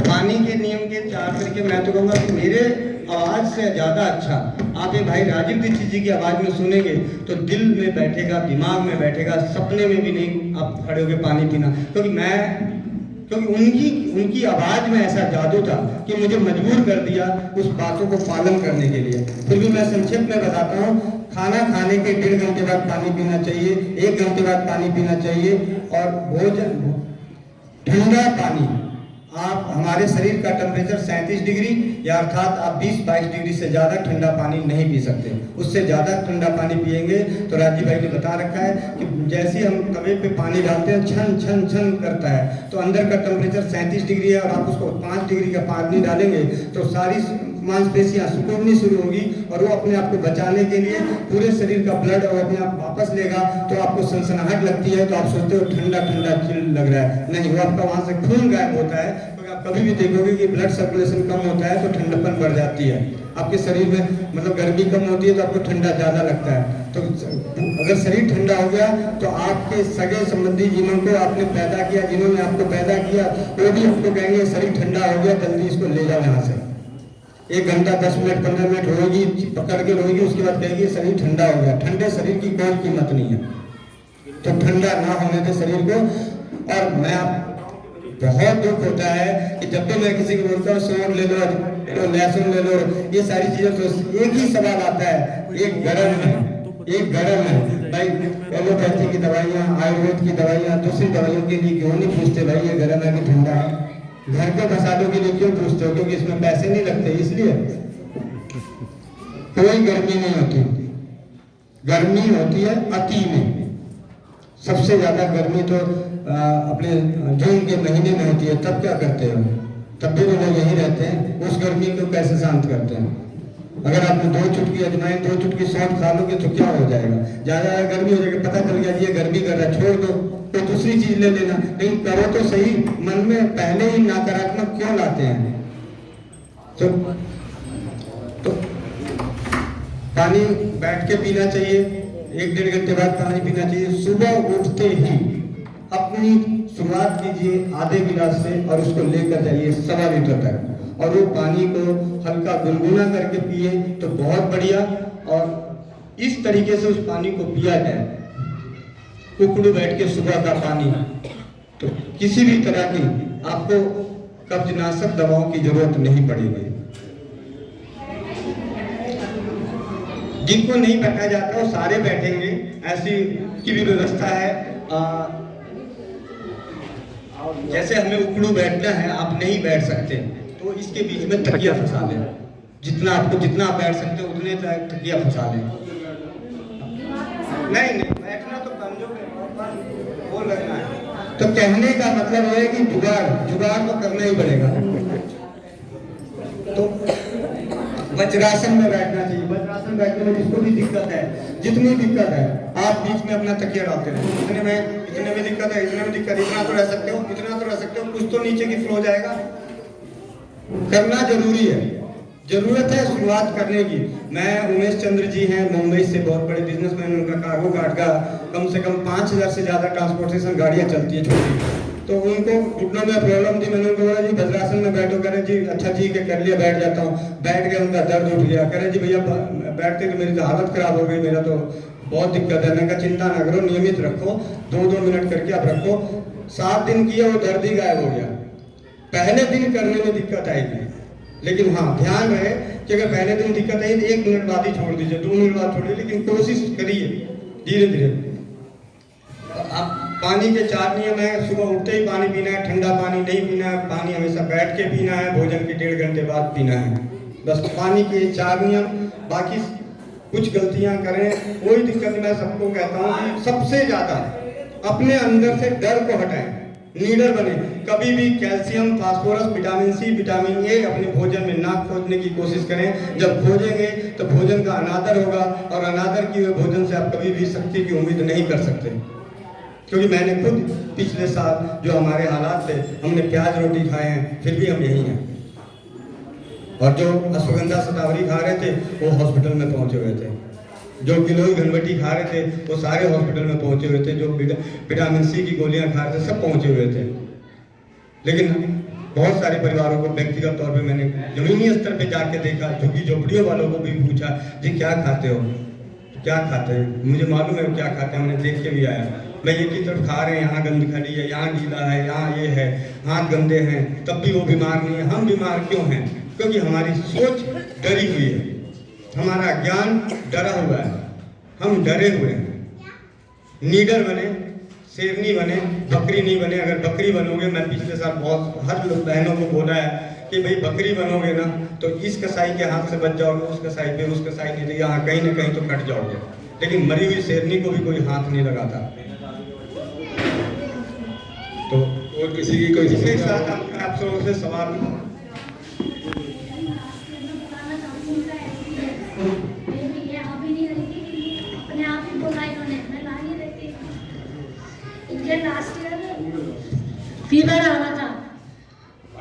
पानी के नियम के 4 तरीके। मैं तो कहूँगा कि मेरे आवाज से ज्यादा अच्छा आप ये भाई राजीव दीक्षित जी की आवाज में सुनेंगे तो दिल में बैठेगा, दिमाग में बैठेगा, सपने में भी नहीं आप खड़े होकर पानी पीना। क्योंकि उनकी आवाज में ऐसा जादू था कि मुझे मजबूर कर दिया उस बातों को पालन करने के लिए। फिर भी मैं संक्षेप में बताता हूँ। खाना खाने के 1.5 घंटे बाद पानी पीना चाहिए, 1 घंटे बाद पानी पीना चाहिए, और भोजन ठंडा पानी आप हमारे शरीर का टेम्परेचर 37 डिग्री या अर्थात आप 20-22 डिग्री से ज़्यादा ठंडा पानी नहीं पी सकते। उससे ज़्यादा ठंडा पानी पिएंगे तो राजीव भाई ने बता रखा है कि जैसे हम तवे पे पानी डालते हैं छन छन छन करता है, तो अंदर का टेम्परेचर 37 डिग्री है और आप उसको 5 डिग्री का पानी डालेंगे तो सारी मांसपेशियां सिकुड़नी शुरू होगी और वो अपने आप को बचाने के लिए पूरे शरीर का ब्लड और अपने आप वापस लेगा। तो आपको सनसनाहट लगती है तो आप सोचते हो ठंडा ठंडा चिल लग रहा है, नहीं, वो आपका वहाँ से खून गायब होता है। तो आप कभी भी देखोगे कि ब्लड सर्कुलेशन कम होता है तो ठंडपन बढ़ जाती है आपके शरीर में, मतलब गर्मी कम होती है तो आपको ठंडा ज़्यादा लगता है। तो अगर शरीर ठंडा हो गया तो आपके सगे संबंधी जिनको आपने पैदा किया, जिन्होंने आपको पैदा किया, वो भी आपको कहेंगे शरीर ठंडा हो गया, जल्दी इसको ले जाओ यहाँ से। 1 घंटा 10 मिनट 15 मिनट रोएगी, पकड़ के रोएगी, उसके बाद कहेगी शरीर ठंडा हो गया। ठंडे शरीर की कोई कीमत नहीं है, तो ठंडा ना होने दे शरीर को। और मैं बहुत दुख होता है कि जब भी मैं किसी को बोलता हूँ सौंठ ले लो, लहसुन ले लो, ये सारी चीजें, तो एक ही सवाल आता है, एक गरम है, एक गरम है। भाई एलोपैथी की दवाइयाँ, आयुर्वेद की दवाइयाँ, दूसरी दवाइयों के लिए क्यों नहीं पूछते भाई ये गरम है कि ठंडा है? घर के मसालों के लिए क्यों पूछते हो? क्योंकि इसमें पैसे नहीं लगते, इसलिए। कोई गर्मी नहीं होती, गर्मी होती है अति में। सबसे ज्यादा गर्मी तो अपने जून के महीने में होती है, तब क्या करते हो? तब भी लोग यही रहते हैं, उस गर्मी को कैसे शांत करते हैं? अगर आपने 2 चुटकी अजवाइन, 2 चुटकी सौंठ खा लोगे तो क्या हो जाएगा? ज्यादा गर्मी हो जाएगी, पता चल गया ये गर्मी कर रहा है, छोड़ दो, तो दूसरी चीज ले लेना। लेकिन करो तो सही, मन में पहले ही नकारात्मक क्यों लाते हैं? तो पानी बैठ के पीना चाहिए, 1-1.5 घंटे बाद पानी पीना चाहिए। सुबह उठते ही अपनी शुरुआत कीजिए आधे गिलास से और उसको लेकर जाइए 1.25 लीटर तक, और वो पानी को हल्का गुनगुना करके पिए तो बहुत बढ़िया। और इस तरीके से उस पानी को पिया जाए, उकड़ू बैठ के सुबह का पानी, तो किसी भी तरह की आपको कब्जनाशक दवाओं की जरूरत नहीं पड़ेगी। जिनको नहीं बैठा जाता वो सारे बैठेंगे, ऐसी की भी व्यवस्था है। जैसे हमें उकड़ू बैठना है, आप नहीं बैठ सकते तो इसके बीच में तकिया फंसा लें, जितना आप बैठ सकते हो उतने तक तकिया फंसा लें। नहीं बैठना तो कमजोर है, वो लगना है। तो कहने का मतलब है कि जुगाड़ तो करना ही पड़ेगा। तो वज्रासन में बैठना चाहिए। वज्रासन बैठने में जिसको भी दिक्कत है, जितनी दिक्कत है, आप बीच में अपना तकिया डालते रहे। इतने में दिक्कत है, इतने में दिक्कत, इतना तो रह सकते हो, इतना तो रह सकते हो, कुछ तो नीचे की फ्लो जाएगा। करना जरूरी है, जरूरत है शुरुआत करने की। मैं उमेश चंद्र जी हैं मुंबई से, बहुत बड़े बिजनेसमैन, उनका कार्गो गार्ड का कम से कम 5000 से ज्यादा ट्रांसपोर्टेशन गाड़ियां चलती है छोटी। तो उनको घुटनों में प्रॉब्लम थी, मैंने उनको बोला जी वज्रासन में बैठो, कह रहे जी अच्छा ठीक है कर लिया, बैठ जाता हूँ। बैठ गए, उनका दर्द उठ गया, कह रहे जी भैया बैठते तो मेरी तो हालत खराब हो गई, मेरा तो बहुत दिक्कत है। मैंने कहा चिंता ना करो, नियमित रखो, 2-2 मिनट करके आप रखो। 7 दिन किया वो दर्द ही गायब हो गया। पहले दिन करने में दिक्कत आएगी, लेकिन हाँ ध्यान रहे कि अगर पहले दिन दिक्कत आई तो 1 मिनट बाद ही छोड़ दीजिए, 2 मिनट बाद छोड़िए, लेकिन कोशिश करिए धीरे धीरे। आप पानी के 4 नियम है। सुबह उठते ही पानी पीना है, ठंडा पानी नहीं पीना है, पानी हमेशा बैठ के पीना है, भोजन के 1.5 घंटे बाद पीना है। बस पानी के 4 नियम। बाकी कुछ गलतियां करें कोई दिक्कत नहीं। मैं सबको कहता हूँ कि सबसे ज्यादा अपने अंदर से डर को हटाएं, लीडर बने। कभी भी calcium, phosphorus, vitamin C, vitamin A अपने भोजन में ना खोजने की कोशिश करें। जब खोजेंगे तो भोजन का अनादर होगा, और अनादर किए हुए भोजन से आप कभी भी शक्ति की उम्मीद नहीं कर सकते। क्योंकि मैंने खुद पिछले साल जो हमारे हालात थे, हमने प्याज रोटी खाए हैं, फिर भी हम यही हैं। और जो अश्वगंधा शतावरी खा रहे थे वो हॉस्पिटल में पहुंचे हुए थे, जो गिलोय घनवटी खा रहे थे वो सारे हॉस्पिटल में पहुंचे हुए थे, जो विटामिन सी की गोलियां खा रहे थे सब पहुंचे हुए थे। लेकिन बहुत सारे परिवारों को व्यक्तिगत तौर पे मैंने जमीनी स्तर पे जाके देखा, झुग्गी झोपड़ियों वालों को भी पूछा जी क्या खाते हो, क्या खाते हैं? मुझे मालूम है क्या खाते हैं, मैंने देख के भी आया। मैं ये की तरफ खा रहे हैं, यहाँ गंद खड़ी है, यहाँ गीला है, यहाँ ये है, हाथ गंदे हैं, तब भी वो बीमार नहीं है। हम बीमार क्यों हैं? क्योंकि हमारी सोच डरी हुई है, हमारा ज्ञान डरा हुआ है, हम डरे हुए हैं। लीडर बने, शेरनी बने, बकरी नहीं बने। अगर बकरी बनोगे, मैं पिछले साल बहुत हर लोग बहनों को बोला है कि भाई बकरी बनोगे ना तो इस कसाई के हाथ से बच जाओगे, उस कसाई पे, उस कसाई नहीं तो यहाँ कहीं ना कहीं तो कट जाओगे। लेकिन मरी हुई शेरनी को भी कोई हाथ नहीं लगाता। तो और किसी की कोई इसके साथ आप सबों से सवाल फीवर आ रहा था,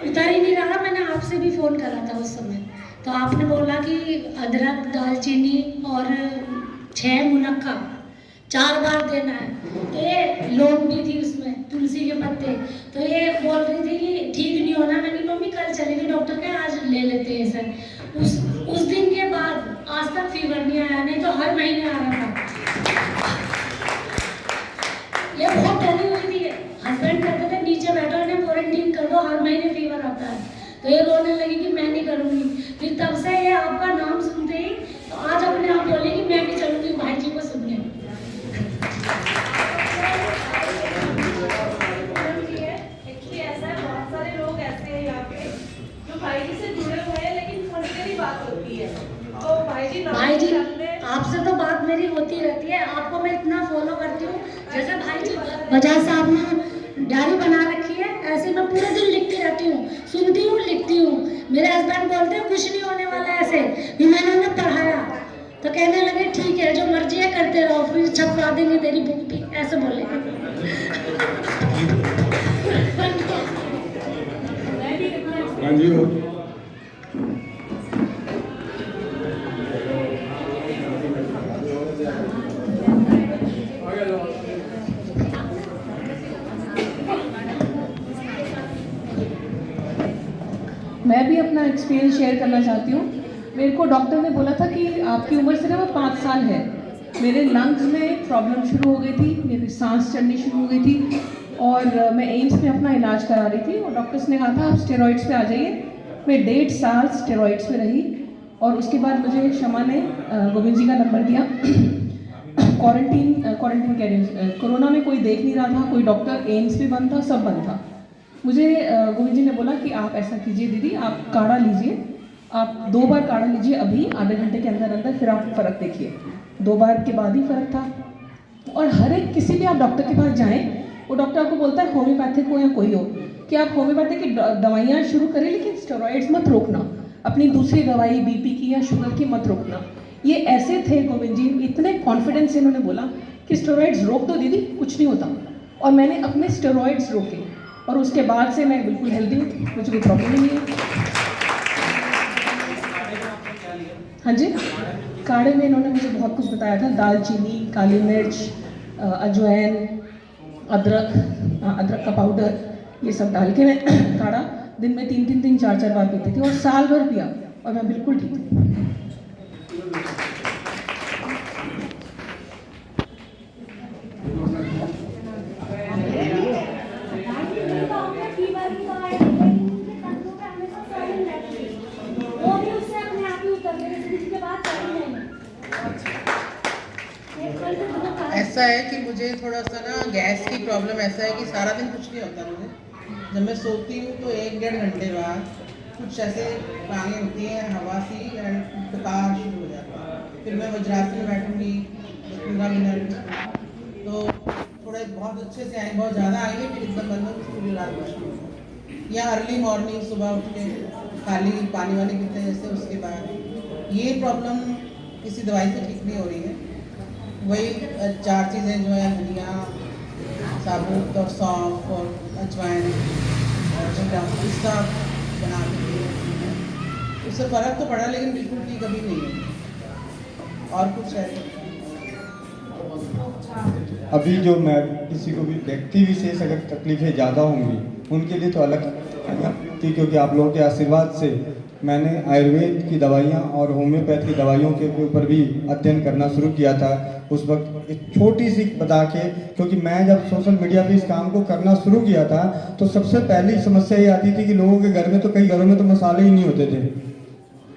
उतर ही नहीं रहा। मैंने आपसे भी फ़ोन करा था उस समय, तो आपने बोला कि अदरक, दालचीनी और 6 मुनक्का 4 बार देना है। तो ये लौंग भी थी उसमें, तुलसी के पत्ते। तो ये बोल रही थी कि ठीक नहीं होना। मैंने मम्मी कल चलेगी डॉक्टर के, आज ले लेते हैं सर। उस दिन के बाद आज तक फीवर नहीं आया, नहीं तो हर महीने आ रहा था। ये बहुत डरी हुई थी। हस्बैंड कहते थे नीचे बैठो, इन्हें क्वारंटीन कर दो, हर महीने फीवर आता है। तो ये रोने लगी कि मैं नहीं करूँगी। फिर तब से ये आपका नाम सुनते ही तो आज अपने आप बोले कि मैं भी चलूँगी भाई जी को सुनने। एक्चुअली ऐसा है, बहुत सारे लोग ऐसे हैं यहाँ पे जो भाई जी से जुड़े हुए हैं, लेकिन फोन पे ही बात होती है। तो भाई जी आपसे तो बात मेरी होती रहती है। आपको मैं इतना फॉलो करती हूँ, जैसे भाई जी बजाज साहब ने डायरी बना रखी है, ऐसे मैं पूरे दिन लिखती रहती हूँ, सुनती हूँ, लिखती हूँ। मेरे हस्बैंड बोलते हैं कुछ नहीं होने वाला ऐसे। भी मैंने उन्हें पढ़ाया तो कहने लगे ठीक है, जो मर्जी है करते रहो, फिर छपवा देंगे तेरी बुक भी, ऐसे बोले। हाँ जी हो। मैं भी अपना एक्सपीरियंस शेयर करना चाहती हूँ। मेरे को डॉक्टर ने बोला था कि आपकी उम्र सिर्फ 5 साल है। मेरे लंग्स में प्रॉब्लम शुरू हो गई थी, मेरी सांस चढ़नी शुरू हो गई थी और मैं एम्स में अपना इलाज करा रही थी और डॉक्टर्स ने कहा था आप स्टेरॉइड्स पे आ जाइए। मैं 1.5 साल स्टेरॉइड्स पे रही और उसके बाद मुझे शमा ने गोविंद जी का नंबर दिया। क्वारंटीन कह रही हूँ, कोरोना में कोई देख नहीं रहा था, कोई डॉक्टर, एम्स भी बंद था, सब बंद था। मुझे गोविंद जी ने बोला कि आप ऐसा कीजिए दीदी, आप काढ़ा लीजिए, आप 2 बार काढ़ा लीजिए अभी आधे घंटे के अंदर अंदर, फिर आप फ़र्क देखिए। 2 बार के बाद ही फ़र्क था। और हर एक किसी भी आप डॉक्टर के पास जाएं, वो डॉक्टर आपको बोलता है होम्योपैथिक हो या कोई हो, कि आप होम्योपैथिक की दवाइयाँ शुरू करें लेकिन स्टेरॉइड्स मत रोकना, अपनी दूसरी दवाई बीपी की या शुगर की मत रोकना। ये ऐसे थे गोविंद जी, इतने कॉन्फिडेंस से इन्होंने बोला कि स्टेरॉइड्स रोक दो दीदी, कुछ नहीं होता। और मैंने अपने स्टेरॉइड्स रोके और उसके बाद से मैं बिल्कुल हेल्दी हूँ, मुझे कोई प्रॉब्लम नहीं है। हाँ जी, काढ़े में इन्होंने मुझे बहुत कुछ बताया था, दालचीनी, काली मिर्च, अजवाइन, अदरक का पाउडर, ये सब डाल के मैं काढ़ा दिन में 3 4 बार पीती थी और साल भर पिया और मैं बिल्कुल ठीक थी। ऐसा है कि मुझे थोड़ा सा ना गैस की प्रॉब्लम ऐसा है कि सारा दिन कुछ नहीं होता मुझे। जब मैं सोती हूँ तो 1-1.5 घंटे बाद कुछ ऐसे पानी होती है हवा सी एंड बुखार शुरू हो जाता है। फिर मैं वज्रासन में बैठूँगी 15 मिनट, तो थोड़े बहुत अच्छे से आए, बहुत ज़्यादा आएंगे, फिर एकदम बंद होगी, पूरी रात मुश्किल। या अर्ली मॉर्निंग सुबह उठ के खाली पानी वानी पीते हैं जैसे, उसके बाद ये प्रॉब्लम किसी दवाई से ठीक नहीं हो रही है। वही 4 चीज़ें जो है, धनिया, साबुत और सौंफ और अजवाइन और जीरा, इसका बना के उससे फ़र्क तो पड़ा लेकिन बिल्कुल ठीक अभी नहीं है। और कुछ है अभी जो मैं किसी को भी व्यक्ति विशेष अगर तकलीफें ज़्यादा होंगी उनके लिए तो अलग थी, क्योंकि आप लोगों के आशीर्वाद से मैंने आयुर्वेद की दवाइयाँ और होम्योपैथ की दवाइयों के ऊपर भी अध्ययन करना शुरू किया था। उस वक्त एक छोटी सी बता के, क्योंकि मैं जब सोशल मीडिया पे इस काम को करना शुरू किया था तो सबसे पहली समस्या ये आती थी कि लोगों के घर में तो कई घरों में तो मसाले ही नहीं होते थे।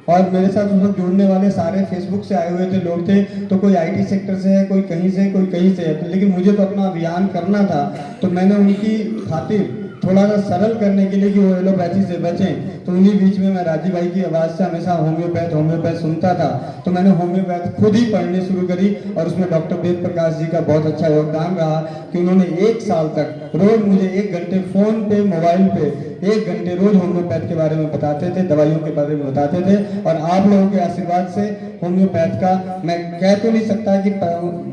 और मेरे साथ उस वक्त जुड़ने वाले सारे फेसबुक से आए हुए थे लोग थे, तो कोई आईटी सेक्टर से है, कोई कहीं से, कोई कहीं से है, लेकिन मुझे तो अपना अभियान करना था। तो मैंने उनकी खातिर थोड़ा सा सरल करने के लिए कि वो एलोपैथी से बचें, तो उन्हीं बीच में मैं राजीव भाई की आवाज़ से हमेशा होम्योपैथ सुनता था। तो मैंने होम्योपैथ खुद ही पढ़नी शुरू करी और उसमें डॉक्टर वेद प्रकाश जी का बहुत अच्छा योगदान रहा कि उन्होंने 1 साल तक रोज मुझे 1 घंटे फ़ोन पे, मोबाइल पे 1 घंटे रोज होम्योपैथ के बारे में बताते थे, दवाइयों के बारे में बताते थे। और आप लोगों के आशीर्वाद से होम्योपैथ का मैं कह तो नहीं सकता कि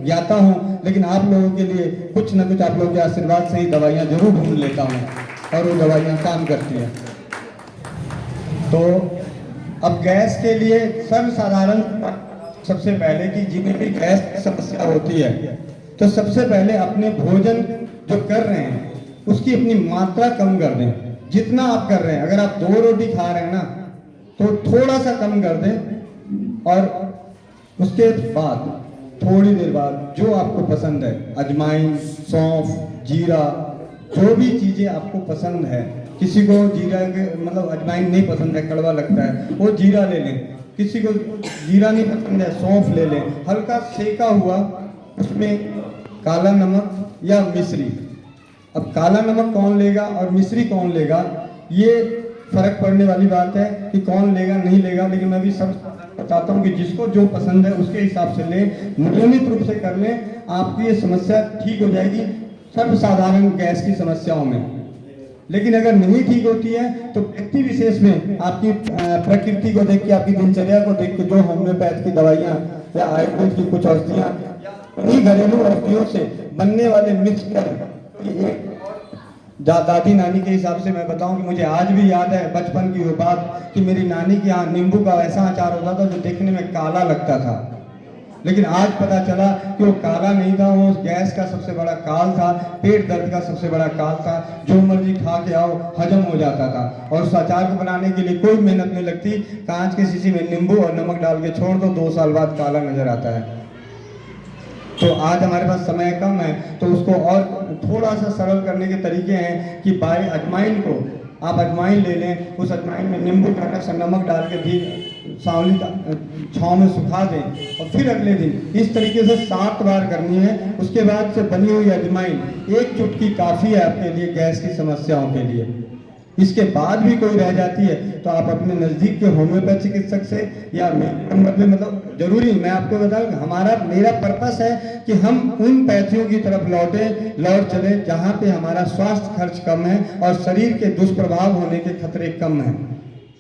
ज्ञाता हूँ, लेकिन आप लोगों के लिए कुछ न कुछ आप लोगों के आशीर्वाद से ही दवाइयाँ जरूर ढूंढ लेता हूँ और वो दवाइयाँ काम करती हैं। तो अब गैस के लिए सर्वसाधारण सबसे पहले कि जिन्हें भी गैस की समस्या होती है, तो सबसे पहले अपने भोजन जो कर रहे हैं उसकी अपनी मात्रा कम कर दें। जितना आप कर रहे हैं, अगर आप 2 रोटी खा रहे हैं ना, तो थोड़ा सा कम कर दें और उसके बाद थोड़ी देर बाद जो आपको पसंद है, अजवाइन, सौंफ, जीरा, जो भी चीज़ें आपको पसंद है, किसी को जीरा के मतलब अजवाइन नहीं पसंद है, कड़वा लगता है, वो जीरा ले लें। किसी को जीरा नहीं पसंद है, सौंफ ले लें, हल्का सेका हुआ, उसमें काला नमक या मिश्री। अब काला नमक कौन लेगा और मिश्री कौन लेगा, ये फर्क पड़ने वाली बात है कि कौन लेगा नहीं लेगा, लेकिन मैं भी सब बताता हूँ कि जिसको जो पसंद है उसके हिसाब से लें, नियमित रूप से कर लें, आपकी ये समस्या ठीक हो जाएगी सर्वसाधारण गैस की समस्याओं में। लेकिन अगर नहीं ठीक होती है तो व्यक्ति विशेष में आपकी प्रकृति को देख के, आपकी दिनचर्या को देख के जो होम्योपैथ की दवाइयाँ या आयुर्वेद की कुछ औषधियाँ, उन्हीं घरेलू औषधियों से बनने वाले मिक्सचर, दादी नानी के हिसाब से मैं बताऊं कि मुझे आज भी याद है बचपन की वो बात कि मेरी नानी के यहाँ नींबू का ऐसा अचार होता था जो देखने में काला लगता था, लेकिन आज पता चला कि वो काला नहीं था, वो गैस का सबसे बड़ा काल था, पेट दर्द का सबसे बड़ा काल था। जो मर्जी खा के आओ हजम हो जाता था और उस अचार को बनाने के लिए कोई मेहनत नहीं लगती। कांच के शीशी में नींबू और नमक डाल के छोड़ दो, 2 साल बाद काला नजर आता है। तो आज हमारे पास समय कम है, तो उसको और थोड़ा सा सरल करने के तरीके हैं कि बाय अजवाइन को आप अजवाइन ले लें, उस अजवाइन में नींबू का रस, नमक डाल के भी सांवली छाँव में सुखा दें और फिर अगले दिन इस तरीके से 7 बार करनी है। उसके बाद से बनी हुई अजवाइन 1 चुटकी काफ़ी है आपके लिए गैस की समस्याओं के लिए। इसके बाद भी कोई रह जाती है तो आप अपने नज़दीक के होम्योपैथ चिकित्सक से या मतलब जरूरी, मैं आपको बताऊँ मेरा पर्पस है कि हम उन पैथियों की तरफ लौट चले जहाँ पे हमारा स्वास्थ्य खर्च कम है और शरीर के दुष्प्रभाव होने के खतरे कम हैं।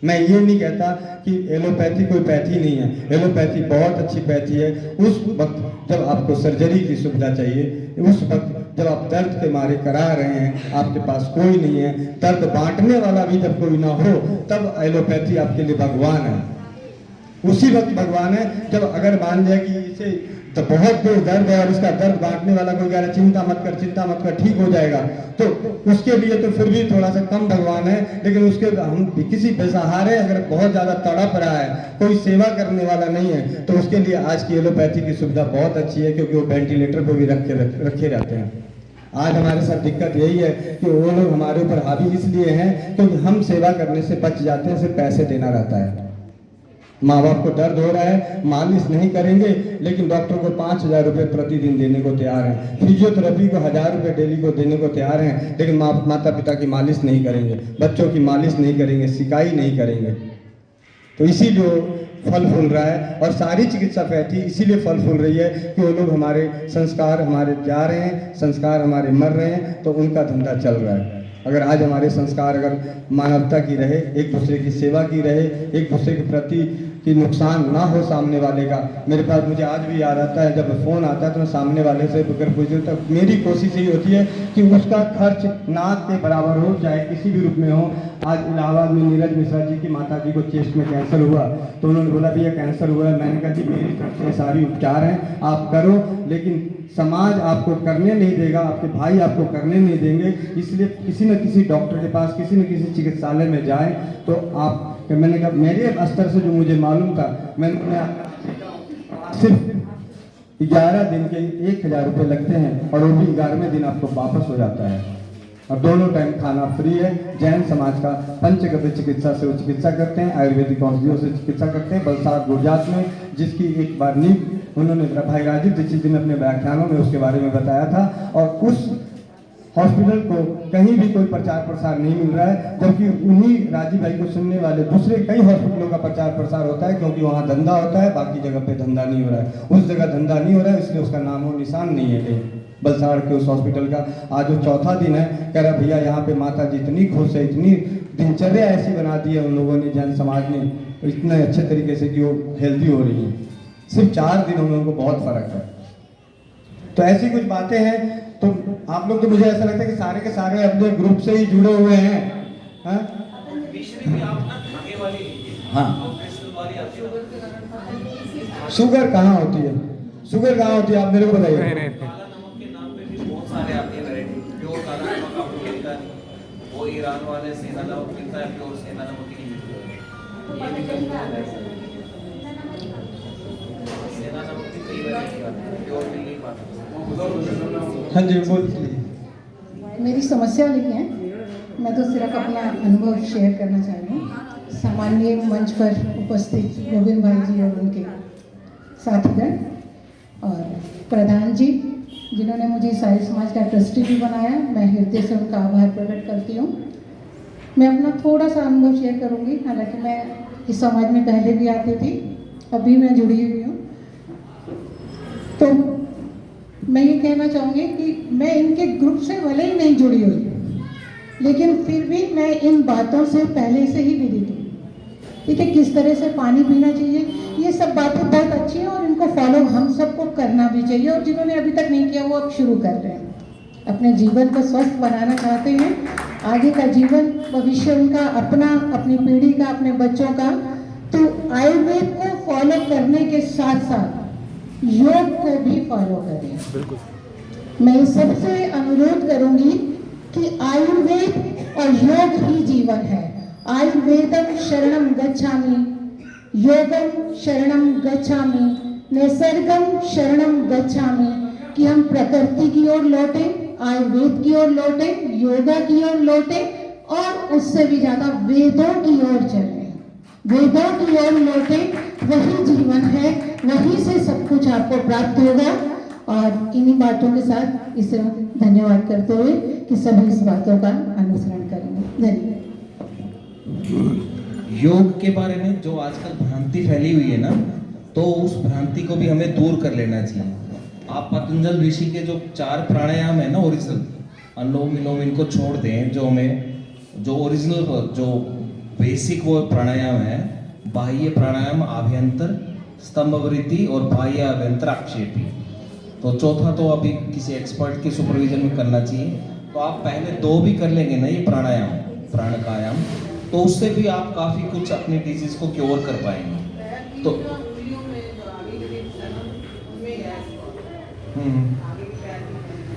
मैं ये नहीं कहता कि एलोपैथी कोई पैथी नहीं है, एलोपैथी बहुत अच्छी पैथी है। उस वक्त जब आपको सर्जरी की सुविधा चाहिए, उस वक्त जब आप दर्द के मारे करा रहे हैं, आपके पास कोई नहीं है, दर्द बांटने वाला भी जब कोई ना हो, तब एलोपैथी आपके लिए भगवान है। उसी वक्त भगवान है जब अगर मान जाए कि इसे तो बहुत तेज दर्द है और इसका दर्द बांटने वाला कोई कह रहा है चिंता मत कर ठीक हो जाएगा, तो उसके लिए तो फिर भी थोड़ा सा कम भगवान है। लेकिन उसके हम किसी बेसहारे अगर बहुत ज़्यादा तड़प रहा है, कोई सेवा करने वाला नहीं है, तो उसके लिए आज की एलोपैथी की सुविधा बहुत अच्छी है, क्योंकि वो वेंटिलेटर पर भी रखे रहते हैं। आज हमारे साथ दिक्कत यही है कि वो लोग हमारे ऊपर हावी इसलिए हैं क्योंकि हम सेवा करने से बच जाते हैं, सिर्फ पैसे देना रहता है। माँ बाप को दर्द हो रहा है, मालिश नहीं करेंगे, लेकिन डॉक्टर को 5,000 रुपये प्रतिदिन देने को तैयार हैं, फिजियोथेरेपी को 1,000 रुपये डेली को देने को तैयार हैं, लेकिन माता पिता की मालिश नहीं करेंगे, बच्चों की मालिश नहीं करेंगे, सिकाई नहीं करेंगे। तो इसीलिए फल फूल रहा है और सारी चिकित्सा पैथी इसीलिए फल फूल रही है कि वो लोग हमारे संस्कार हमारे जा रहे हैं, संस्कार हमारे मर रहे हैं, तो उनका धंधा चल रहा है। अगर आज हमारे संस्कार अगर मानवता की रहे, एक दूसरे की सेवा की रहे, एक दूसरे के प्रति कि नुकसान ना हो सामने वाले का। मेरे पास मुझे आज भी याद आता है जब फ़ोन आता है तो मैं सामने वाले से अगर पूछूँ तो मेरी कोशिश यही होती है कि उसका खर्च नाक के बराबर हो, चाहे किसी भी रूप में हो। आज इलाहाबाद में नीरज मिश्रा जी की माता जी को चेस्ट में कैंसर हुआ, तो उन्होंने बोला भैया कैंसर हुआ है। मैंने कहा जी मेरी तरफ से सारी उपचार हैं, आप करो, लेकिन समाज आपको करने नहीं देगा, आपके भाई आपको करने नहीं देंगे, इसलिए किसी न किसी डॉक्टर के पास, किसी न किसी चिकित्सालय में जाएं। तो आप, मैंने कहा मेरे स्तर से जो मुझे मालूम था, मैंने सिर्फ 11 दिन के 1,000 रुपये लगते हैं और वो भी 11वें दिन आपको वापस हो जाता है। और दोनों टाइम खाना फ्री है। जैन समाज का पंचगव्य चिकित्सा से वो चिकित्सा करते हैं, आयुर्वेदिक औषधियों से चिकित्सा करते हैं बलसाड़ गुजरात में, जिसकी एक बार नींव उन्होंने भाई राजीव दीक्षित जी ने अपने व्याख्यानों में उसके बारे में बताया था। और उस हॉस्पिटल को कहीं भी कोई प्रचार प्रसार नहीं मिल रहा है, जबकि उन्हीं राजीव भाई को सुनने वाले दूसरे कई हॉस्पिटलों का प्रचार प्रसार होता है, क्योंकि वहाँ धंधा होता है, बाकी जगह पे धंधा नहीं हो रहा है। उस जगह धंधा नहीं हो रहा है, इसलिए उसका नामो निशान नहीं है कहीं बलसाड़ के उस हॉस्पिटल का। आज वो चौथा दिन है, कह रहा भैया यहाँ पे माता जी इतनी खुश है, इतनी दिनचर्या ऐसी बना दी है उन लोगों ने, जैन समाज ने, इतने अच्छे तरीके से कि वो हेल्दी हो रही है। सिर्फ 4 दिनों में उनको बहुत फर्क है। तो ऐसी कुछ बातें हैं। तो आप लोग तो मुझे ऐसा लगता है कि सारे के सारे अपने ग्रुप से ही जुड़े हुए हैं। हाँ शुगर कहाँ होती है, शुगर कहाँ होती है आप मेरे को बताइए। बहुत सारे आते हैं वैरायटी, प्योर काला नमक आपको मिलता है, वो ईरान वाले सेना नमक मिलता है, प्योर सेना नमक ही मिलता है। ये भी सेना नमक की कई वैरायटी आती है, प्योर मिल नहीं पाता। हाँ जी बोलिए। मेरी समस्या नहीं है, मैं तो सिर्फ अपना अनुभव शेयर करना चाह रही हूँ। सामान्य मंच पर उपस्थित गोविंद भाई जी और उनके साथीगण और प्रधान जी जिन्होंने मुझे साहिल समाज का ट्रस्टी भी बनाया, मैं हृदय से उनका आभार प्रकट करती हूँ। मैं अपना थोड़ा सा अनुभव शेयर करूँगी। हालांकि मैं इस समाज में पहले भी आती थी, अभी मैं जुड़ी हुई हूँ। तो मैं ये कहना चाहूँगी कि मैं इनके ग्रुप से भले ही नहीं जुड़ी हुई, लेकिन फिर भी मैं इन बातों से पहले से ही विदित हूँ। ठीक है, किस तरह से पानी पीना चाहिए, ये सब बातें बहुत अच्छी हैं और इनको फॉलो हम सबको करना भी चाहिए। और जिन्होंने अभी तक नहीं किया वो अब शुरू कर रहे हैं, अपने जीवन को स्वस्थ बनाना चाहते हैं, आगे का जीवन भविष्य उनका अपना, अपनी पीढ़ी का, अपने बच्चों का। तो आयुर्वेद को फॉलो करने के साथ साथ योग को भी फॉलो करें। बिल्कुल। मैं सबसे अनुरोध करूंगी कि आयुर्वेद और योग ही जीवन है। आयुर्वेदम शरणम गच्छामि, योगम शरणम गच्छामि, निसर्गम शरणम गच्छामि, कि हम प्रकृति की ओर लौटे, आयुर्वेद की ओर लौटे, योगा की ओर लौटे और उससे भी ज्यादा वेदों की ओर चले। वेदों की ओर लौटे, वही जीवन है, वहीं से सब कुछ आपको प्राप्त होगा। और इन्हीं बातों के साथ इसे धन्यवाद करते हुए कि सभी इस बातों का अनुसरण करेंगे। धन्यवाद। योग के बारे में जो आजकल भ्रांति फैली हुई है ना, तो उस भ्रांति को भी हमें दूर कर लेना चाहिए। आप पतंजल ऋषि के जो 4 प्राणायाम है ना ओरिजिनल, अनुलोम विलोम, इनको छोड़ दें। जो हमें जो ओरिजिनल जो बेसिक वो प्राणायाम है, बाह्य प्राणायाम आभ्यंतर स्तंभवृत्ति और बाह्य अभ्यंतर आक्षेपी। तो चौथा तो अभी किसी एक्सपर्ट के सुपरविजन में करना चाहिए। तो आप पहले 2 भी कर लेंगे ना ये प्राणायाम, प्राणायाम, तो उससे भी आप काफ़ी कुछ अपनी डिजीज को क्योर कर पाएंगे। तो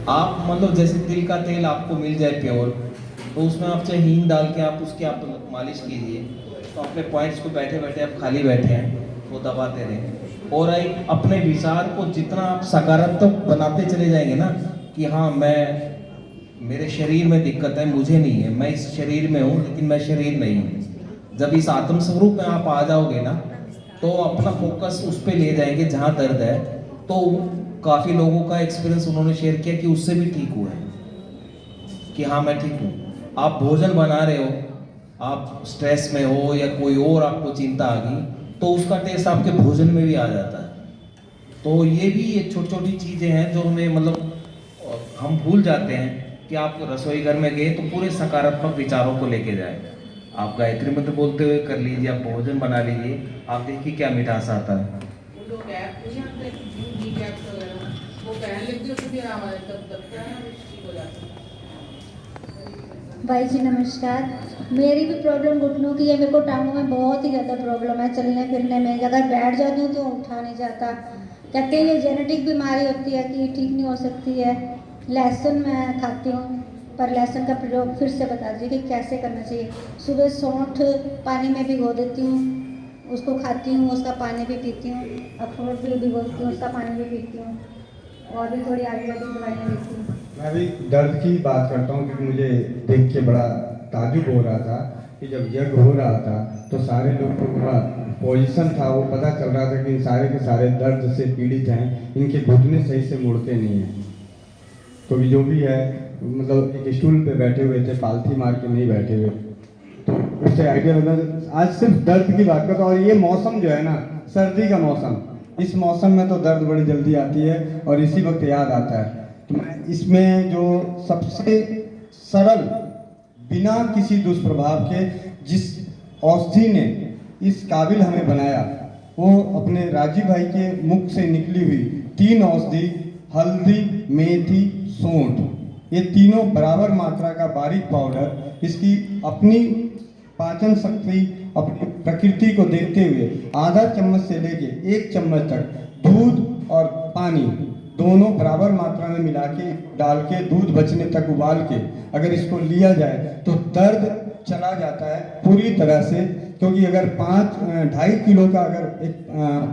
आप मतलब जैसे तिल का तेल आपको मिल जाए प्योर, तो उसमें आप चाहे हींग डाल के आप उसकी आप मालिश कीजिए, तो अपने पॉइंट्स को बैठे बैठे आप खाली बैठे हैं वो दबाते रहें। और एक अपने विचार को जितना आप सकारात्मक बनाते चले जाएंगे ना, कि हाँ मैं, मेरे शरीर में दिक्कत है, मुझे नहीं है, मैं इस शरीर में हूँ लेकिन मैं शरीर नहीं हूँ। जब इस आत्म स्वरूप में आप आ जाओगे ना, तो अपना फोकस उस पर ले जाएंगे जहाँ दर्द है। तो काफ़ी लोगों का एक्सपीरियंस उन्होंने शेयर किया कि उससे भी ठीक हुआ है कि हाँ मैं ठीक हूँ। आप भोजन बना रहे हो, आप स्ट्रेस में हो या कोई और आपको चिंता आ गई, तो उसका टेस्ट आपके भोजन में भी आ जाता है। तो ये भी ये छोटी छोटी चीज़ें हैं जो हमें मतलब हम भूल जाते हैं कि आप रसोई घर में गए तो पूरे सकारात्मक विचारों को लेके जाए। आप गायत्री मंत्र बोलते हुए कर लीजिए, आप भोजन बना लीजिए, आप देखिए क्या मिठास आता है। भाई जी नमस्कार। मेरी भी प्रॉब्लम घुटनों की है, मेरे को टांगों में बहुत ही ज़्यादा प्रॉब्लम है चलने फिरने में। अगर बैठ जाती हूँ तो उठा नहीं जाता। कहते हैं ये जेनेटिक बीमारी होती है कि ठीक नहीं हो सकती है। लहसुन मैं खाती हूँ, पर लहसुन का प्रयोग फिर से बता दीजिए कि कैसे करना चाहिए। सुबह सौंठ पानी में भिगो देती हूँ, उसको खाती हूँ, उसका पानी भी पीती हूँ। अखरोट भी भिगोती हूँ, उसका पानी भी पीती हूँ, और भी थोड़ी आयुर्वेदिक दवाइयाँ लेती हूँ। मैं भी दर्द की बात करता हूँ क्योंकि मुझे देख के बड़ा ताजुब हो रहा था कि जब यज्ञ हो रहा था तो सारे लोग को थोड़ा पोजीशन था, वो पता चल रहा था कि सारे के सारे दर्द से पीड़ित हैं, इनके घुटने सही से मुड़ते नहीं हैं। तो जो भी है मतलब एक स्टूल पे बैठे हुए थे, पालथी मार के नहीं बैठे हुए, तो उससे आइडिया लगा। आज सिर्फ दर्द की बात करता हूँ, और ये मौसम जो है ना, सर्दी का मौसम, इस मौसम में तो दर्द बड़ी जल्दी आती है और इसी वक्त याद आता है। तो मैं इसमें जो सबसे सरल, बिना किसी दुष्प्रभाव के जिस औषधि ने इस काबिल हमें बनाया, वो अपने राजीव भाई के मुख से निकली हुई 3 औषधि, हल्दी, मेथी, सौंठ, ये तीनों बराबर मात्रा का बारीक पाउडर, इसकी अपनी पाचन शक्ति, अपनी प्रकृति को देखते हुए आधा चम्मच से लेके 1 चम्मच तक दूध और पानी दोनों बराबर मात्रा में मिला के डाल के दूध बचने तक उबाल के अगर इसको लिया जाए तो दर्द चला जाता है पूरी तरह से। क्योंकि अगर 2.5 किलो का अगर एक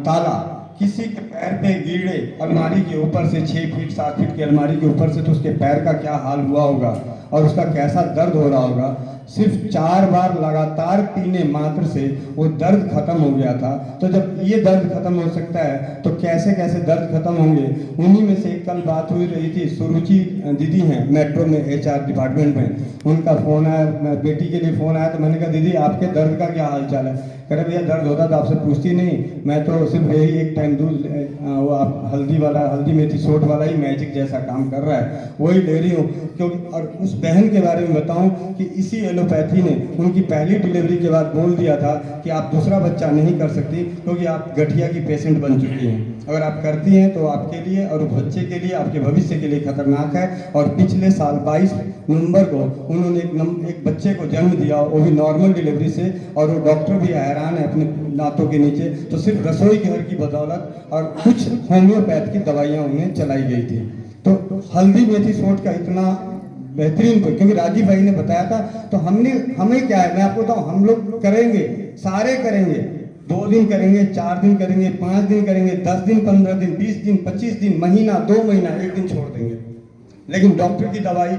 ताला किसी के पैर पे गिरे अलमारी के ऊपर से, 6 फीट 7 फीट की अलमारी के ऊपर से, तो उसके पैर का क्या हाल हुआ होगा और उसका कैसा दर्द हो रहा होगा। सिर्फ 4 बार लगातार पीने मात्र से वो दर्द खत्म हो गया था। तो जब ये दर्द खत्म हो सकता है तो कैसे कैसे दर्द खत्म होंगे। उन्हीं में से कल बात हुई रही थी, सुरुचि दीदी हैं मेट्रो में HR डिपार्टमेंट में, उनका फ़ोन आया, बेटी के लिए फ़ोन आया, तो मैंने कहा दीदी आपके दर्द का क्या हाल चाल है। कह रहे भैया दर्द होता तो आपसे पूछती नहीं, मैं तो सिर्फ यही एक टाइम दूध, वो आप हल्दी वाला, हल्दी मेथी सोट वाला ही मैजिक जैसा काम कर रहा है, वही ले रही हूँ। क्योंकि और उस बहन के बारे में बताऊं कि इसी एलोपैथी ने उनकी पहली डिलीवरी के बाद बोल दिया था कि आप दूसरा बच्चा नहीं कर सकती क्योंकि आप गठिया की पेशेंट बन चुकी हैं। अगर आप करती हैं तो आपके लिए और बच्चे के लिए, आपके भविष्य के लिए खतरनाक है। और पिछले साल 22 नवंबर को उन्होंने एक बच्चे को जन्म दिया, वो भी नॉर्मल डिलीवरी से, और वो डॉक्टर भी हैरान है अपने दांतों के नीचे। तो सिर्फ रसोई घर की बदौलत और कुछ होम्योपैथ की दवाइयाँ उन्हें चलाई गई थी। तो हल्दी मेथी सोट का इतना बेहतरीन, क्योंकि राजीव भाई ने बताया था, तो हमें क्या है, मैं आपको बताऊं, हम लोग करेंगे, सारे करेंगे, 2 दिन करेंगे, 4 दिन करेंगे, 5 दिन करेंगे, 10 दिन, 15 दिन, 20 दिन, 25 दिन, महीना, 2 महीना, 1 दिन छोड़ देंगे, लेकिन डॉक्टर की दवाई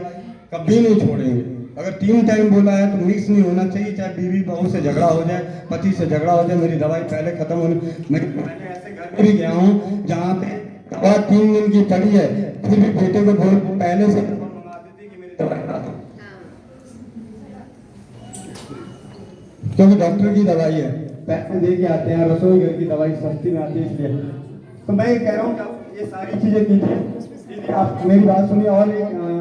कभी नहीं छोड़ेंगे। अगर 3 टाइम बोला है तो मिक्स नहीं होना चाहिए, चाहे बीवी बहू से झगड़ा हो जाए, पति से झगड़ा हो जाए, मेरी दवाई पहले खत्म होने। मैंने ऐसे घर में भी गया हूँ जहाँ पे दवा 3 दिन की पड़ी है, फिर भी बेटे को बहुत पहले से क्योंकि डॉक्टर की दवाई है, पैसे दे के आते हैं, रसोई घर की दवाई सस्ती में आती है इसलिए। तो मैं ये कह रहा हूँ कि ये सारी चीजें कीजिए। आप मेरी बात सुनिए। और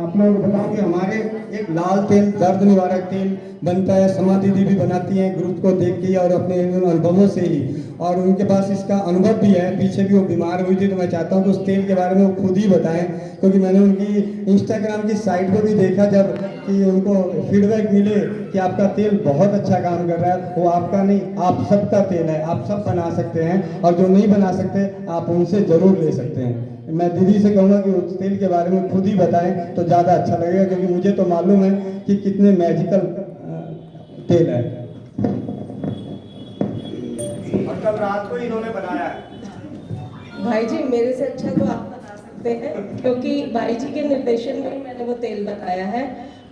आप लोगों को बताऊँ कि हमारे एक लाल तेल, दर्द निवारक तेल बनता है, समा दीदी भी बनाती हैं ग्रुप को देख के और अपने अनुभवों से ही, और उनके पास इसका अनुभव भी है, पीछे भी वो बीमार हुई थी। तो मैं चाहता हूँ कि उस तेल के बारे में वो खुद ही बताएं, क्योंकि मैंने उनकी इंस्टाग्राम की साइट पर भी देखा जब कि उनको फीडबैक मिले कि आपका तेल बहुत अच्छा काम कर रहा है। वो आपका नहीं, आप सबका तेल है, आप सब बना सकते हैं, और जो नहीं बना सकते आप उनसे ज़रूर ले सकते हैं। मैं दीदी से कहूँगा कि उस तेल के बारे में खुद ही बताएं तो ज़्यादा अच्छा लगेगा, क्योंकि मुझे तो मालूम है कि कितने मैजिकल तेल है। और कल रात को इन्होंने बनाया है। भाई जी मेरे से अच्छा तो आप बता सकते हैं, क्योंकि भाई जी के निर्देशन में मैंने वो तेल बताया है।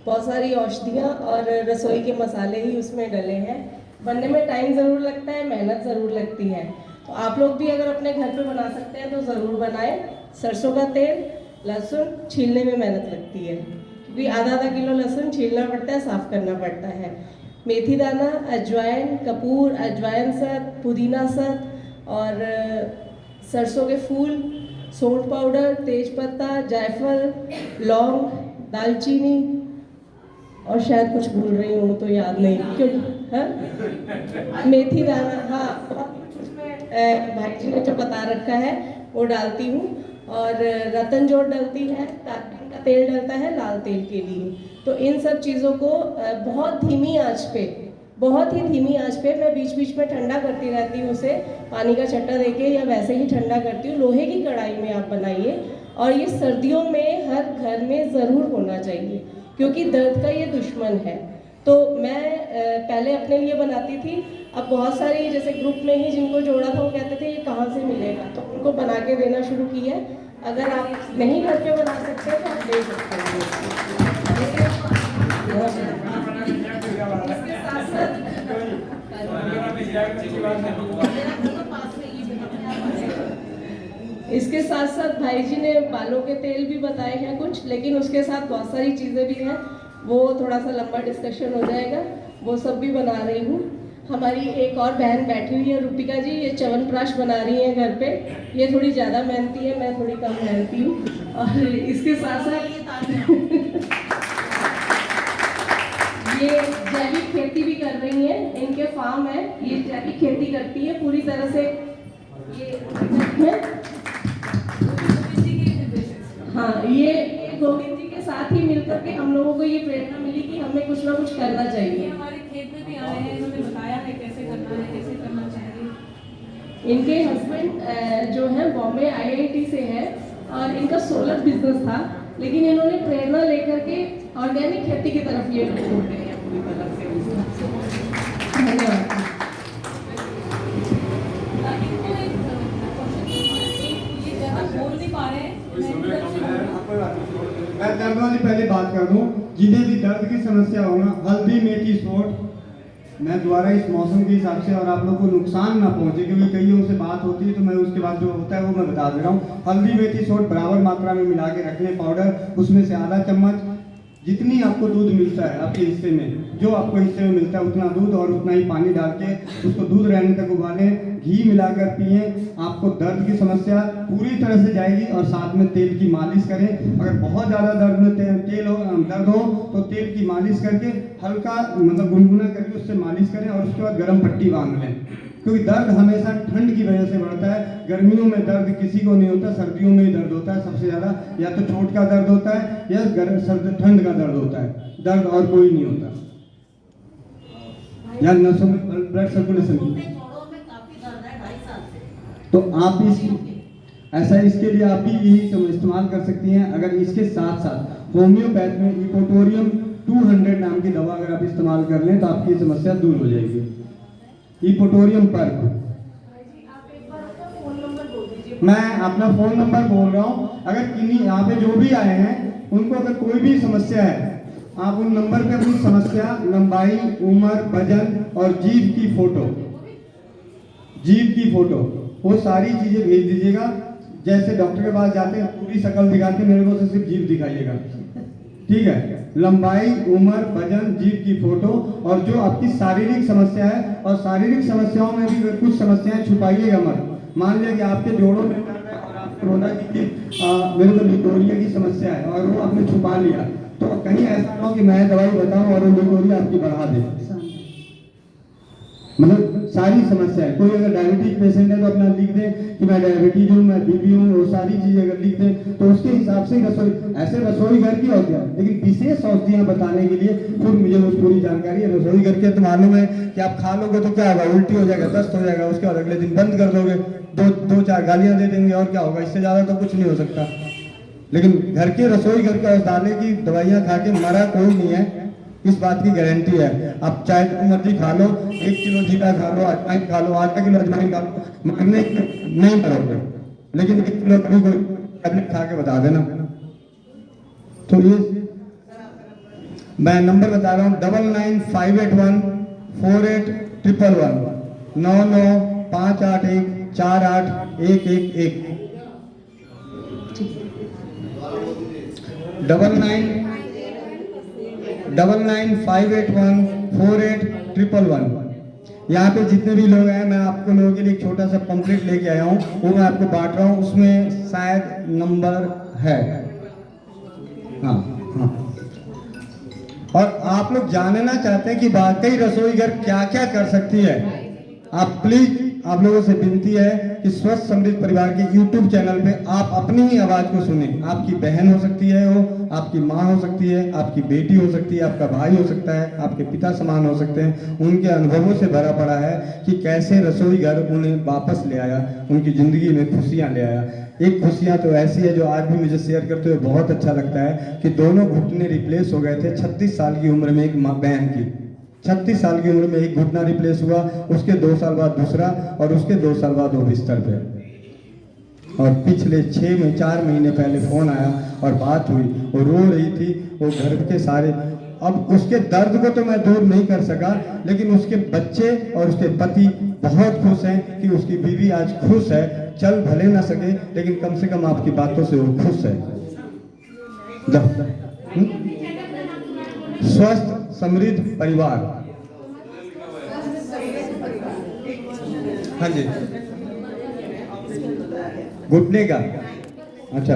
बहुत सारी औषधियाँ और रसोई के मसाले ही उसमें डले हैं। बनने में टाइम ज़रूर लगता है, मेहनत ज़रूर लगती है। तो आप लोग भी अगर अपने घर पे बना सकते हैं तो ज़रूर बनाएं। सरसों का तेल, लहसुन छीलने में मेहनत लगती है, क्योंकि आधा किलो लहसुन छीलना पड़ता है, साफ़ करना पड़ता है। मेथी दाना, अजवाइन, कपूर, अजवाइन सत, पुदीना सत और सरसों के फूल, सौंठ पाउडर, तेज़पत्ता, जायफल, लौंग, दालचीनी, और शायद कुछ भूल रही हूँ तो याद नहीं, क्योंकि हाँ मेथी दाना, हाँ भाई जी ने जो बता रखा है वो डालती हूँ। और रतन जोड़ डलती है, तारपीन का तेल डलता है लाल तेल के लिए। तो इन सब चीज़ों को बहुत धीमी आंच पे, बहुत ही धीमी आंच पे मैं बीच बीच में ठंडा करती रहती हूँ उसे, पानी का छट्टा देके या वैसे ही ठंडा करती हूँ। लोहे की कढ़ाई में आप बनाइए, और ये सर्दियों में हर घर में ज़रूर होना चाहिए, क्योंकि दर्द का ये दुश्मन है। तो मैं पहले अपने लिए बनाती थी, अब बहुत सारी जैसे ग्रुप में ही जिनको जोड़ा था वो कहते थे ये कहाँ से मिलेगा, तो उनको बना के देना शुरू किया है। अगर आप नहीं घर पे बना सकते तो आप ले सकते हैं। इसके साथ साथ भाई जी ने बालों के तेल भी बताए हैं कुछ, लेकिन उसके साथ बहुत सारी चीज़ें भी हैं, वो थोड़ा सा लंबा डिस्कशन हो जाएगा, वो सब भी बना रही हूँ। हमारी एक और बहन बैठी हुई है रूपिका जी, ये च्यवनप्राश बना रही हैं घर पे। ये थोड़ी ज़्यादा मेहनती है, मैं थोड़ी कम मेहनती हूँ। और इसके साथ साथ ये जैविक खेती भी कर रही हैं, इनके फार्म है, ये जैविक खेती करती है पूरी तरह से। ये हाँ, ये गोविंद जी के साथ ही मिलकर के हम लोगों को ये प्रेरणा मिली कि हमें कुछ ना कुछ करना चाहिए। हमारे खेत में भी आए हैं, इन्होंने बताया है कैसे करना है, कैसे करना चाहिए। इनके हस्बैंड जो है बॉम्बे IIT से है और इनका सोलर बिजनेस था, लेकिन इन्होंने प्रेरणा लेकर के ऑर्गेनिक खेती की तरफ ये छोड़ गए हैं पूरी तरह से। धन्यवाद। मैं दर्द वाली पहले बात कर दूं, जिन्हें भी दर्द की समस्या हो ना, हल्दी मेथी सोट, मैं दोबारा इस मौसम के हिसाब से और आप लोग को नुकसान ना पहुंचे, क्योंकि कईयों से बात होती है तो मैं उसके बाद जो होता है वो मैं बता दे रहा हूँ। हल्दी मेथी सोट बराबर मात्रा में मिला के रख लें पाउडर, उसमें से आधा चम्मच, जितनी आपको दूध मिलता है आपके हिस्से में, जो आपको हिस्से में मिलता है उतना दूध और उतना ही पानी डाल के उसको दूध रहने तक उबालें, घी मिलाकर पिए। आपको दर्द की समस्या पूरी तरह से जाएगी। और साथ में तेल की मालिश करें। अगर बहुत ज़्यादा दर्द में दर्द हो तो तेल की मालिश करके हल्का मतलब गुनगुना करके उससे मालिश करें और उसके बाद गर्म पट्टी बांध लें, क्योंकि दर्द हमेशा ठंड की वजह से बढ़ता है। गर्मियों में दर्द किसी को नहीं होता, सर्दियों में ही दर्द होता है सबसे ज़्यादा। या तो चोट का दर्द होता है या ठंड का दर्द होता है, दर्द और कोई नहीं होता। या नसों में ब्लड सर्कुलेशन की तो आप इसके लिए आप भी यही इस्तेमाल कर सकती हैं। अगर इसके साथ साथ होम्योपैथ में इपोटोरियम 200 नाम की दवा अगर आप इस्तेमाल कर लें तो आपकी समस्या दूर हो जाएगी। इपोटोरियम पर मैं अपना फ़ोन नंबर बोल रहा हूँ। अगर किन्हीं यहाँ पे जो भी आए हैं उनको अगर कोई भी समस्या है, आप उन नंबर पे अपनी समस्या, लंबाई, उम्र, वजन और जीभ की फोटो वो सारी चीज़ें भेज दीजिएगा। जैसे डॉक्टर के पास जाते हैं पूरी शक्ल दिखाते हैं, मेरे को तो सिर्फ जीभ दिखाइएगा, ठीक है। लंबाई, उम्र, वजन, जीभ की फोटो और जो आपकी शारीरिक समस्या है, और शारीरिक समस्याओं में भी कुछ समस्याएं छुपाइएगा मत। मान लिया कि आपके जोड़ों में दर्द है और आपको रोना की मेरे को लिकोरिया की समस्या है और वो आपने छुपा लिया, तो कहीं ऐसा ना हो कि मैं दवाई बताऊं और वो लिकोरिया आपकी बढ़ा दे। मतलब सारी समस्या है। कोई अगर डायबिटीज पेशेंट है तो अपना लिख दें कि मैं डायबिटीज हूँ, मैं बीपी हूँ, वो सारी चीज़ें अगर लिख दें तो उसके हिसाब से रसोई घर की औषधियाँ, लेकिन विशेष औषधियाँ बताने के लिए खुद मुझे वो पूरी जानकारी है। रसोई घर के तो मालूम है कि आप खा लोगे तो क्या होगा, उल्टी हो जाएगा, दस्त हो जाएगा, उसके बाद अगले दिन बंद कर दोगे, दो चार गालियाँ दे देंगे और क्या होगा, इससे ज़्यादा तो कुछ नहीं हो सकता। लेकिन घर के रसोई घर के औषधालय की दवाइयाँ खा के मरा कोई नहीं है, इस बात की गारंटी है। आप चाहे जो मर्जी खा लो, 1 किलो जीरा खा लो, अजवाइन खा लो, आधा किलो अजवाइन खा लो, मरने नहीं मरोगे। लेकिन 1 किलो कभी कोई टैबलेट खा के बता देना। तो ये मैं नंबर बता रहा हूँ 9958148111 9958148111 9958148111। यहाँ पे जितने भी लोग हैं, मैं आपको लोगों के लिए एक छोटा सा पंपलेट लेके आया हूँ, वो मैं आपको बांट रहा हूँ। उसमें शायद नंबर है, हाँ। और आप लोग जानना चाहते हैं कि वाकई रसोई घर क्या क्या कर सकती है, आप प्लीज, आप लोगों से विनती है कि स्वस्थ समृद्ध परिवार के YouTube चैनल पे आप अपनी ही आवाज को सुने। आपकी बहन हो सकती है, वो आपकी माँ हो सकती है, आपकी बेटी हो सकती है, आपका भाई हो सकता है, आपके पिता समान हो सकते हैं। उनके अनुभवों से भरा पड़ा है कि कैसे रसोई घर उन्हें वापस ले आया, उनकी जिंदगी में खुशियाँ ले आया। एक खुशियाँ तो ऐसी है जो आज भी मुझे शेयर करते हुए बहुत अच्छा लगता है कि दोनों घुटने रिप्लेस हो गए थे 36 साल की उम्र में। एक बहन की 36 साल की उम्र में एक घुटना रिप्लेस हुआ, उसके 2 साल बाद दूसरा, और उसके 2 साल बाद वो बिस्तर पे। और पिछले 4 महीने पहले फ़ोन आया और बात हुई, वो रो रही थी, वो घर के सारे, अब उसके दर्द को तो मैं दूर नहीं कर सका, लेकिन उसके बच्चे और उसके पति बहुत खुश हैं कि उसकी बीवी आज खुश है, चल भले ना सके लेकिन कम से कम आपकी बातों से वो खुश है। स्वस्थ समृद्ध परिवार। हाँ जी, घुटने का, अच्छा,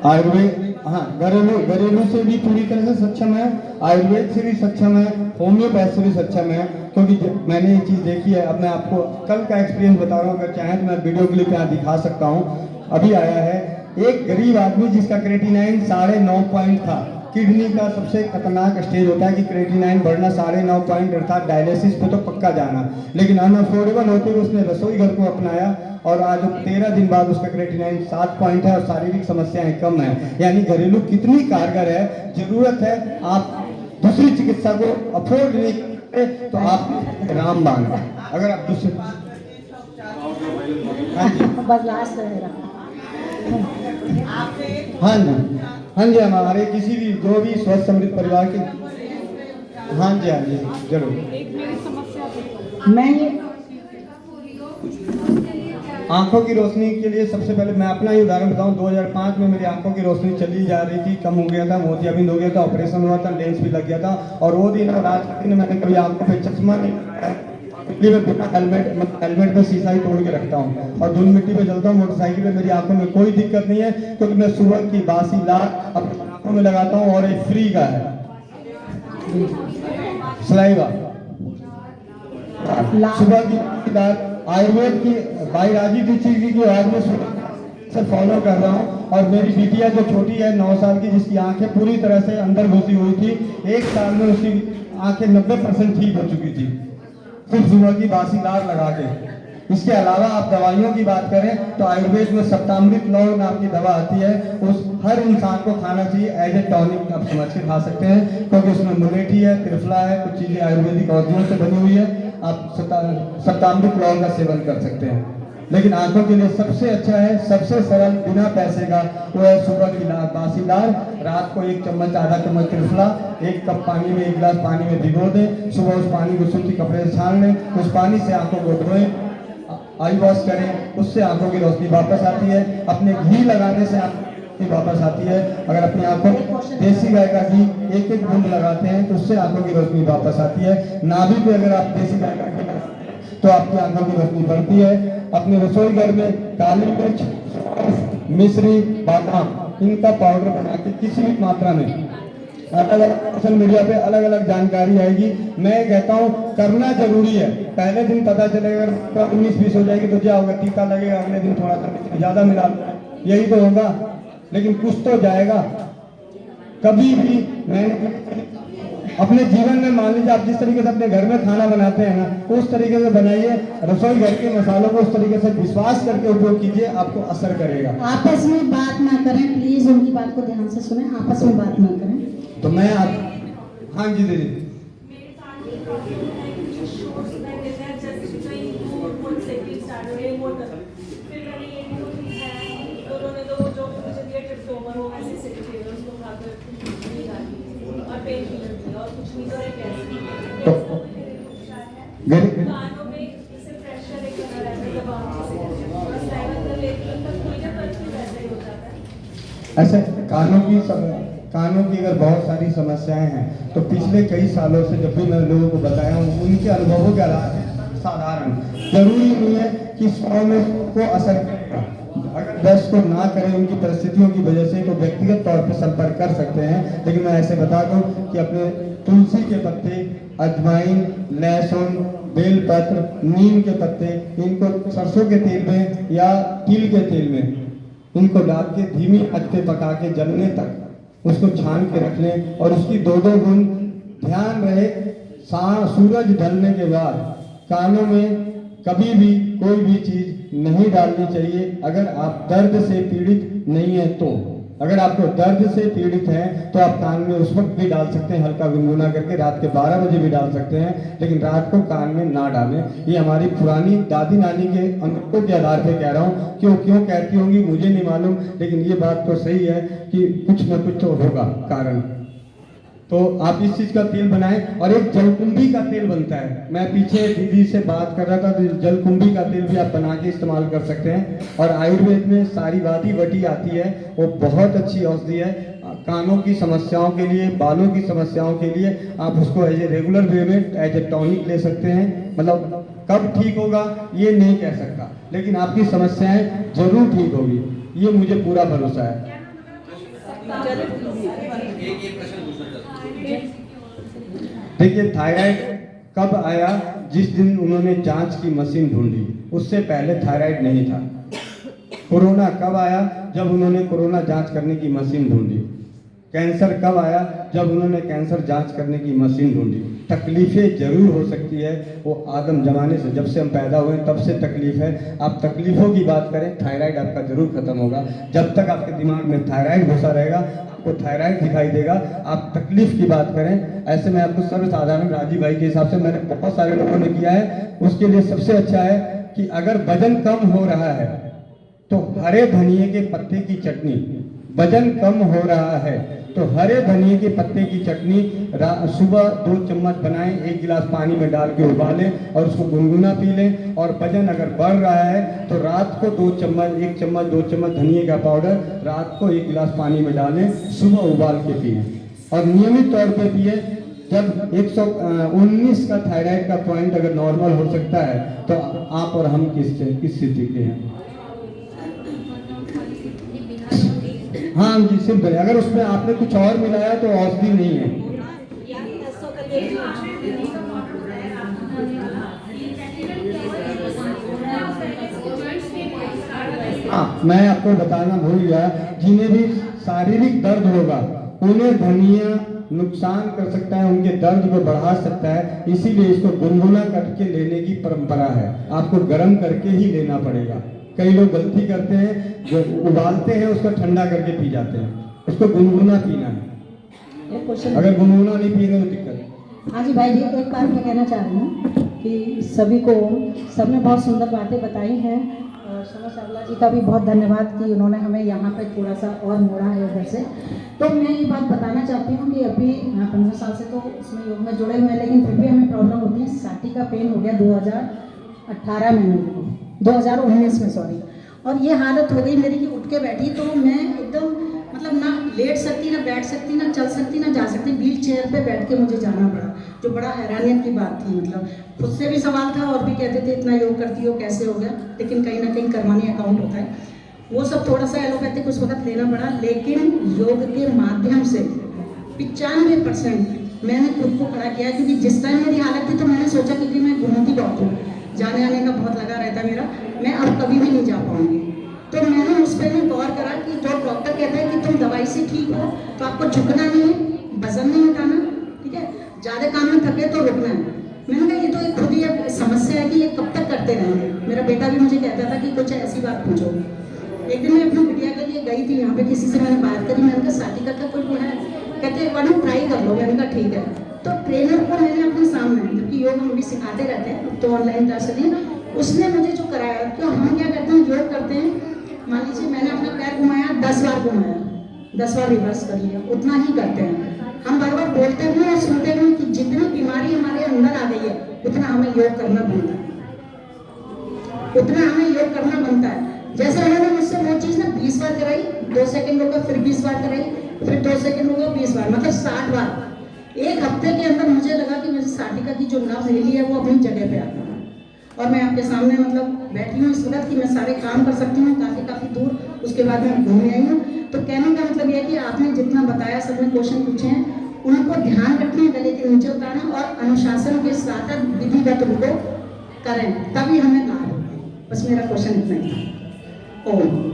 आयुर्वेद, हाँ, घरेलू से भी पूरी तरह से सक्षम है, आयुर्वेद से भी सक्षम है, होम्योपैथ से भी सक्षम है, क्योंकि मैंने ये चीज़ देखी है। अब मैं आपको कल का एक्सपीरियंस बता रहा हूँ, अगर चाहें तो मैं वीडियो क्लिप यहाँ दिखा सकता हूँ। अभी आया है एक गरीब आदमी जिसका क्रेटिनाइन 9.5 पॉइंट था। किडनी का सबसे खतरनाक स्टेज होता है कि क्रेटिनाइन बढ़ना 9.5 पॉइंट, अर्थात डायलिसिस पे तो पक्का जाना, लेकिन अनअफोर्डेबल होते हुए उसने रसोई घर को अपनाया और आज 13 दिन बाद उसका क्रेटिनाइन 7 पॉइंट है और शारीरिक समस्याएं कम है। यानी घरेलू कितनी कारगर है। जरूरत है आप दूसरी चिकित्सा को अफोर्ड नहीं करते तो आप रामबाण, अगर आप दूसरे, हाँ जी, बर्दाश्त रहेगा। हाँ जी, हाँ जी, हमारे किसी भी जो भी स्वस्थ समृद्ध परिवार के, हाँ जी, हाँ जी, जरूर। मैं ये आंखों की रोशनी के लिए सबसे पहले मैं अपना ही उदाहरण बताऊं। 2005 में मेरी आंखों की रोशनी चली जा रही थी, कम हो गया था, मोतियाबिंद हो गया था, ऑपरेशन हुआ था, लेंस भी लग गया था, और वो दिन और आज के दिन मैंने कभी आंखों पे चश्मा नहीं लगाया, मैं बिना हेलमेट में शीशा ही तोड़ के रखता हूँ और धूल मिट्टी पे चलता हूँ। मोटरसाइकिल पे मेरी आंखों में कोई दिक्कत नहीं है, क्योंकि मैं सुबह की बासी लार अपनी आंखों में लगाता हूँ और एक फ्री का है सलाइवा, सुबह की लार आयुर्वेद की भाई राजीव दीक्षित जी की आज मैं से फॉलो कर रहा हूँ। और मेरी बिटिया जो छोटी है 9 साल की, जिसकी आंखें पूरी तरह से अंदर घुसी हुई थी, 1 साल में उसकी आंखें 90% ठीक हो चुकी थी, सिर्फ सुबह की बासी लार लगा के। इसके अलावा आप दवाइयों की बात करें तो आयुर्वेद में सप्तामृत लौंग नाम की दवा आती है, उस हर इंसान को खाना चाहिए एज ए टॉनिक, आप समझ के खा सकते हैं, क्योंकि उसमें मुलेठी है, त्रिफला है, कुछ चीज़ें आयुर्वेदिक औषधियों से बनी हुई है। आप सप्तामृत लौंग का सेवन कर सकते हैं। लेकिन आंखों के लिए सबसे अच्छा है, सबसे सरल, बिना पैसे का, वो है सुबह की लार, बासी लार। रात को 1 चम्मच आधा चम्मच त्रिफला 1 कप पानी में, 1 गिलास पानी में भिगो दें, सुबह उस पानी को सूती कपड़े से छान लें, उस पानी से आंखों को धोएं, आई वॉश करें, उससे आंखों की रोशनी वापस आती है। अपने घी लगाने से आंखों वापस आती है। अगर अपनी आंखों में देसी गाय का घी 1-1 बूंद लगाते हैं तो उससे आंखों की रोशनी वापस आती है। नाभि पे अगर आप देसी गाय का घी तो आपकी आंखों की रोशनी बढ़ती है। अपने रसोई घर में काली मिर्च, मिश्री, बादाम, इनका पाउडर बना के किसी भी मात्रा में, अलग अलग सोशल मीडिया पे अलग अलग जानकारी आएगी। मैं कहता हूँ करना जरूरी है। पहले दिन पता चलेगा, 19-20 हो जाएगी तो क्या होगा, टीका लगेगा, अगले दिन थोड़ा सा ज़्यादा मिला, यही तो होगा, लेकिन कुछ तो जाएगा। कभी भी मैंने अपने जीवन में, मान लीजिए आप जिस तरीके से अपने घर में खाना बनाते हैं ना, उस तरीके से बनाइए। रसोई घर के मसालों को उस तरीके से विश्वास करके उपयोग कीजिए, आपको असर करेगा। आपस में बात ना करें प्लीज, उनकी बात को ध्यान से सुने, आपस में बात ना करें। तो मैं आप, हाँ जी दीदी, ऐसे कानों की अगर बहुत सारी समस्याएं हैं तो पिछले कई सालों से जब भी मैं लोगों को बताया हूँ, उनके अनुभवों के आधार साधारण, जरूरी नहीं है कि 100 में को असर करेगा। अगर 10 को ना करें उनकी परिस्थितियों की वजह से, तो व्यक्तिगत तौर पर संपर्क कर सकते हैं। लेकिन मैं ऐसे बता दूं कि अपने तुलसी के पत्ते, अजवाइन, लहसुन, बेलपत्र, नीम के पत्ते, इनको सरसों के तेल में या तिल के तेल में इनको डाल के धीमी आंच पे पका के जलने तक उसको छान के रख लें। और उसकी 2-2 बूंद, ध्यान रहे, सूरज ढलने के बाद कानों में कभी भी कोई भी चीज नहीं डालनी चाहिए अगर आप दर्द से पीड़ित नहीं है तो। अगर आपको दर्द से पीड़ित हैं तो आप कान में उस वक्त भी डाल सकते हैं, हल्का गुनगुना करके रात के 12 बजे भी डाल सकते हैं, लेकिन रात को कान में ना डालें। ये हमारी पुरानी दादी नानी के अनुभव के आधार पे कह रहा हूँ कि वो क्यों कहती होंगी मुझे नहीं मालूम, लेकिन ये बात तो सही है कि कुछ ना कुछ तो होगा कारण। तो आप इस चीज़ का तेल बनाएं। और एक जलकुंभी का तेल बनता है, मैं पीछे दीदी से बात कर रहा था, तो जलकुंभी का तेल भी आप बना के इस्तेमाल कर सकते हैं। और आयुर्वेद में सारीवादी वटी आती है, वो बहुत अच्छी औषधि है कानों की समस्याओं के लिए, बालों की समस्याओं के लिए। आप उसको एज ए रेगुलर वे में एज ए टॉनिक ले सकते हैं। मतलब कब ठीक होगा ये नहीं कह सकता, लेकिन आपकी समस्याएं जरूर ठीक होगी, ये मुझे पूरा भरोसा है। देखिए, थायराइड कब आया? जिस दिन उन्होंने जांच की मशीन ढूंढी, उससे पहले थायराइड नहीं था। कोरोना कब आया? जब उन्होंने कोरोना जांच करने की मशीन ढूंढी। कैंसर कब आया? जब उन्होंने कैंसर जांच करने की मशीन ढूंढी। तकलीफें जरूर हो सकती है, वो आदम जमाने से, जब से हम पैदा हुए तब से तकलीफ है। आप तकलीफों की बात करें, थायराइड आपका जरूर खत्म होगा। जब तक आपके दिमाग में थायराइड घुसा रहेगा, आपको थायराइड दिखाई देगा। आप तकलीफ की बात करें, ऐसे में आपको सर्वसाधारण राजीव भाई के हिसाब से मैंने बहुत सारे लोगों ने किया है, उसके लिए सबसे अच्छा है कि अगर वजन कम हो रहा है तो हरे धनिए के पत्ते की चटनी, वजन कम हो रहा है तो हरे धनिए के पत्ते की चटनी सुबह 2 चम्मच बनाएं, 1 गिलास पानी में डाल के उबालें और उसको गुनगुना पी लें। और वजन अगर बढ़ रहा है तो रात को 2 चम्मच, 1 चम्मच 2 चम्मच धनिए का पाउडर रात को 1 गिलास पानी में डालें, सुबह उबाल के पिए और नियमित तौर पे पिए। जब 119 का थायराइड का पॉइंट अगर नॉर्मल हो सकता है तो आप और हम किस स्थिति के हैं? हाँ जी, सिंपल है। अगर उसमें आपने कुछ और मिलाया तो औषधि नहीं है। हाँ, मैं आपको बताना भूल गया, जिन्हें भी शारीरिक दर्द होगा उन्हें धनिया नुकसान कर सकता है, उनके दर्द को बढ़ा सकता है। इसीलिए इसको गुनगुना करके लेने की परंपरा है, आपको गर्म करके ही लेना पड़ेगा। कई लोग गलती करते हैं, जो उबालते हैं उसको ठंडा करके पी जाते हैं, उसको गुनगुना पीना है। अगर गुनगुना नहीं पिएंगे तो दिक्कत है। हाँ जी भाई जी, एक बात मैं कहना चाह रही हूँ कि सभी को, सबने बहुत सुंदर बातें बताई हैं और शमा चावला जी का भी बहुत धन्यवाद कि उन्होंने हमें यहाँ पे थोड़ा सा और मोड़ा है उधर से। तो मैं ये बात बताना चाहती हूँ कि अभी 15 साल से तो इसमें योग में जुड़े हुए हैं, लेकिन फिर भी हमें प्रॉब्लम होती है। साटी का पेन हो गया 2018 में, मेरे को 2019 में, सॉरी। और ये हालत हो गई मेरी कि उठ के बैठी तो मैं एकदम मतलब ना लेट सकती, ना बैठ सकती, ना चल सकती, ना जा सकती। व्हील चेयर पे बैठ के मुझे जाना पड़ा, जो बड़ा हैरानियत की बात थी। मतलब खुद से भी सवाल था और भी कहते थे इतना योग करती हो कैसे हो गया, लेकिन कहीं ना कहीं करवानी अकाउंट होता है, वो सब थोड़ा सा एलोपैथिक उस वक्त लेना पड़ा। लेकिन योग के माध्यम से 95% मैंने खुद को खड़ा किया, क्योंकि जिस टाइम मेरी हालत थी तो मैंने सोचा क्योंकि मैं घूमती बहुत हूँ, जाने आने का बहुत लगा रहता मेरा, मैं अब कभी भी नहीं जा पाऊंगी। तो मैंने उस पर गौर करा कि जो डॉक्टर कहता है कि तुम दवाई से ठीक हो तो आपको झुकना नहीं है, वजन नहीं उठाना, ठीक है, ज़्यादा काम में थके तो रुकना है। मैंने कहा ये तो एक खुद ही एक समस्या है कि ये कब तक करते रहेंगे। मेरा बेटा भी मुझे कहता था कि कुछ ऐसी बात पूछो। एक दिन मैं अपनी बिटिया के लिए गई थी, यहाँ पे किसी से मैंने बात करी, मैंने कहा साथी का कोई गुण है? कहते एक बार ट्राई कर लो। मैंने कहा ठीक है। तो ट्रेनर को मैंने अपने सामने, जबकि योग हम भी सिखाते रहते हैं तो ऑनलाइन क्लास ली, उसने मुझे जो कराया, तो हम क्या करते हैं, योग करते हैं, मान लीजिए मैंने अपना पैर घुमाया 10 बार घुमाया, 10 बार रिवर्स कर लिया, उतना ही करते हैं हम। बार बार बोलते हुए और सुनते हुए कि जितनी बीमारी हमारे अंदर आ गई है उतना हमें योग करना बनता है, उतना हमें योग करना बनता है। जैसे उन्होंने मुझसे वो चीज़ ना 20 बार कराई, 2 सेकंड होगा, फिर 20 बार कराई, फिर 2 सेकंड होगा, 20 बार, मतलब 60 बार। एक हफ्ते के अंदर मुझे लगा कि मेरी साटिका की जो नब्ज हिली है वो अपनी जगह पे आता है। और मैं आपके सामने मतलब बैठी हूँ इस वक्त कि मैं सारे काम कर सकती हूँ, काफ़ी दूर, उसके बाद मैं घूमने आई हूँ। तो कहने का मतलब यह है कि आपने जितना बताया, सबने क्वेश्चन पूछे हैं, उनको ध्यान रखना, गले के नीचे उतारना और अनुशासन के साथ विधिवत उनको करें, तभी हमें लाभ होगा। बस मेरा क्वेश्चन इतना ही था। ओम।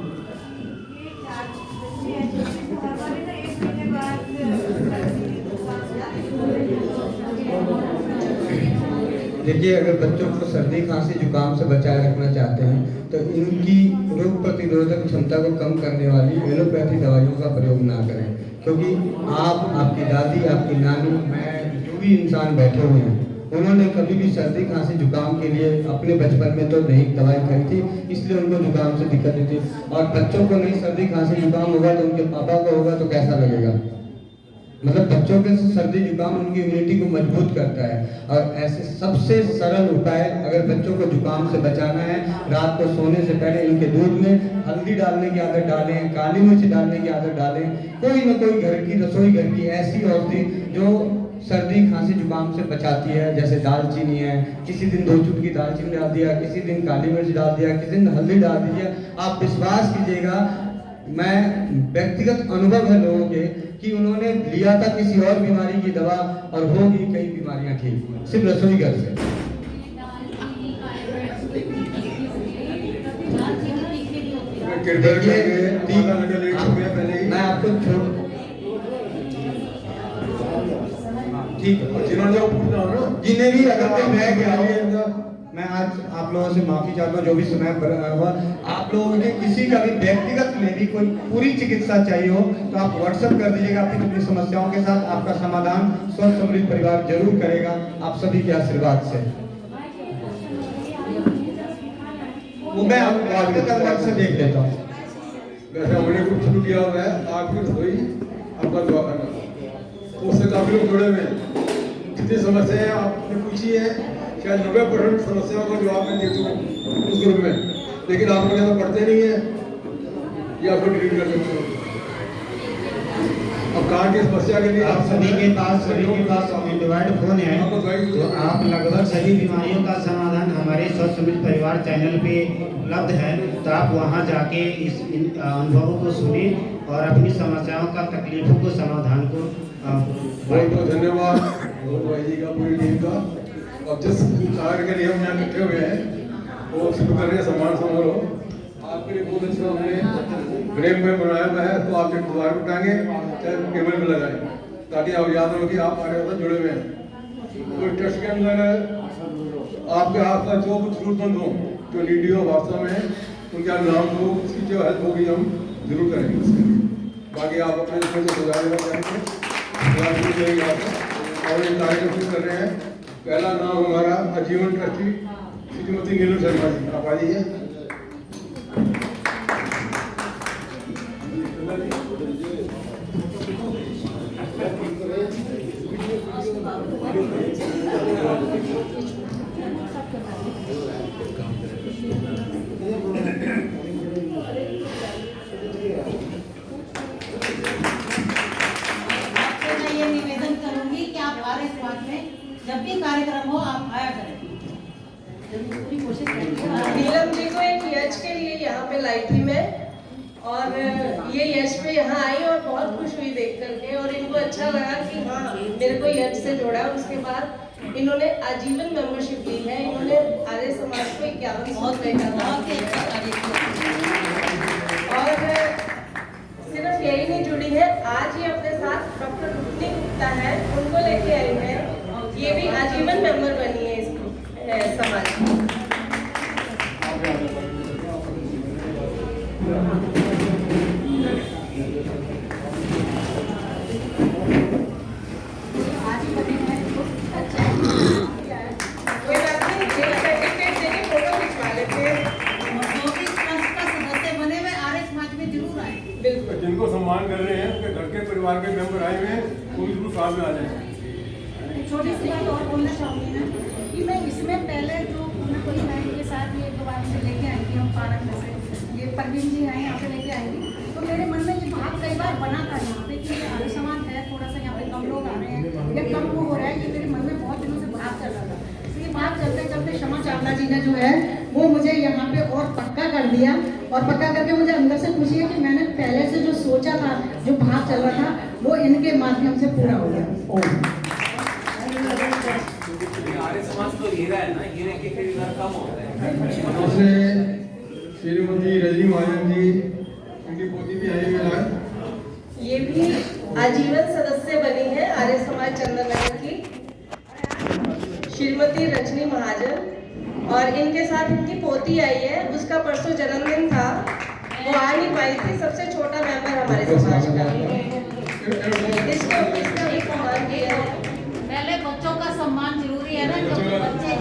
देखिए, अगर बच्चों को सर्दी खांसी जुकाम से बचाए रखना चाहते हैं तो इनकी रोग रोग प्रतिरोधक क्षमता को कम करने वाली एलोपैथी दवाइयों का प्रयोग ना करें, क्योंकि आप, आपकी दादी, आपकी नानी, मैं, जो भी इंसान बैठे हुए हैं, उन्होंने कभी भी सर्दी खांसी जुकाम के लिए अपने बचपन में तो नहीं दवाई खाई थी, इसलिए उनको जुकाम से दिक्कत नहीं थी। और बच्चों को नहीं सर्दी खांसी जुकाम होगा तो उनके पापा को होगा तो कैसा लगेगा? मतलब बच्चों के सर्दी जुकाम उनकी इम्यूनिटी को मजबूत करता है। और ऐसे सबसे सरल उपाय, अगर बच्चों को जुकाम से बचाना है, रात को सोने से पहले इनके दूध में हल्दी डालने की आदत डालें, काली मिर्च डालने की आदत डालें, कोई ना कोई घर की रसोई घर की ऐसी औषधि जो सर्दी खांसी जुकाम से बचाती है, जैसे दालचीनी है, किसी दिन 2 चुटकी दालचीनी डाल दिया, किसी दिन काली मिर्च डाल दिया, किसी दिन हल्दी डाल दीजिए। आप विश्वास कीजिएगा, मैं व्यक्तिगत अनुभव है लोगों के कि उन्होंने लिया था किसी और बीमारी की दवा और हो गई कई बीमारियां ठीक, सिर्फ रसोई घर से। मैं आपको ठीक है, जिन्हें भी अगर कोई रह गया, मैं आज आप लोगों से माफी चाहता हूँ जो भी समय हुआ। आप लोगों के किसी का भी व्यक्तिगत में भी कोई पूरी चिकित्सा चाहिए हो तो आप व्हाट्सएप कर दीजिएगा अपनी समस्याओं के साथ, आपका समाधान स्वस्थ समृद्ध परिवार जरूर करेगा, आप सभी के आशीर्वाद से। वो मैं व्हाट्सएप से देख लेता हूँ। वैसे हमने कुछ शुरू किया हुआ है, आपकी रसोई आपका दुआ करना, उससे काफी लोग जुड़े हुए हैं। जितनी समस्याएं आपने पूछी है, शायद 90% समस्याओं का जवाब मैं दे चुका उस ग्रुप में, लेकिन आप लोग तो पढ़ते नहीं है या आपको डिलीट कर देते हो। अब कान की समस्या के लिए आप सभी के पास एंड्रॉइड फोन है, तो आप लगभग सभी बीमारियों का समाधान हमारे स्वस्थ समृद्ध परिवार चैनल पे उपलब्ध है, तो आप वहां जाके इन अनुभवों को सुने और अपनी समस्याओं का, तकलीफों को, समाधान को। बहुत बहुत धन्यवाद भाई जी का, पूरी टीम का। और जिस कार्य के लिए हम यहाँ इकट्ठे हुए हैं वो शुरू करने सम्मान समारोह आपके लिए बहुत अच्छा हमने फ्रेम में बनाया हुआ है, तो आप एक द्वार पर टांगे चाहे टेबल पर लगाएं, ताकि आप याद रहो कि आप हमारे साथ जुड़े हुए हैं। तो ट्रस्ट के अंदर आपके आसपास जो कुछ जरूरतमंद हो, जो नीडी हो वास्तव में, उनके नाम हो, उसकी जो हेल्प होगी हम जरूर करेंगे उसके लिए। बाकी आप अपने इसमें जो सुझाव देना चाहेंगे और ये कार्यक्रम कर रहे हैं। पहला नाम हमारा आजीवन ट्रस्टी श्रीमती नीलू शर्मा जी, आप आ जाइए। जब भी कार्यक्रम हो आप आया करें, पूरी कोशिश करें। नीलम जी को एक यश के लिए यहाँ पे लाई थी मैं, और ये यश पे यहाँ आई और बहुत खुश हुई देख करके, और इनको अच्छा लगा कि हाँ मेरे को यश से जोड़ा। उसके बाद इन्होंने आजीवन मेंबरशिप ली है, इन्होंने आर्य समाज को 51 भेजा था। और सिर्फ यही नहीं जुड़ी है, आज ही अपने साथ डॉक्टर रुक्मिणी गुप्ता है, उनको लेके आई है, ये भी आजीवन मेंबर बनी है इस समाज की। कोई बात नहीं, सर्टिफिकेट देके फोटो खिंचवा लेते हैं। सदस्य बने हुए आर्य समाज में जरूर आए। बिल्कुल, जिनको सम्मान कर रहे हैं उनके घर के परिवार के मेंबर आए हुए हैं, वो जरूर साथ में आ जाए। छोटी सी बात और बोलना चाहूँगी ना कि मैं इसमें पहले जो मैं कोई बहन के साथ ये 2 बार से लेके आई थी, हम पार्क में से ये परवीन जी आए यहाँ पे लेके आई थी, तो मेरे मन में ये भाव कई बार बना था यहाँ पे कि आर्य समाज है, थोड़ा सा यहाँ पे कम लोग आ रहे हैं या कम वो हो रहा है, ये मेरे मन में बहुत दिनों से भाव चल रहा था। तो ये भाव चलते चलते क्षमा चावला जी ने जो है वो मुझे यहाँ पे और पक्का कर दिया, और पक्का करके मुझे अंदर से खुशी है कि मैंने पहले से जो सोचा था, जो भाव चल रहा था, वो इनके माध्यम से पूरा हो गया। आर्य समाज तो हीरा है ना, हीरे के खरीदार कम होते हैं। श्रीमती रजनी महाजन जी, उनकी पोती भी आई हुई है, ये भी आजीवन सदस्य बनी है आर्य समाज चंद्रनगर की, श्रीमती रजनी महाजन, और इनके साथ इनकी पोती आई है, उसका परसों जन्मदिन था। आई थी, सबसे छोटा मेंबर हमारे समाज का, इसका भी सम्मान किया है। पहले बच्चों का सम्मान जरूरी है ना, जब बच्चे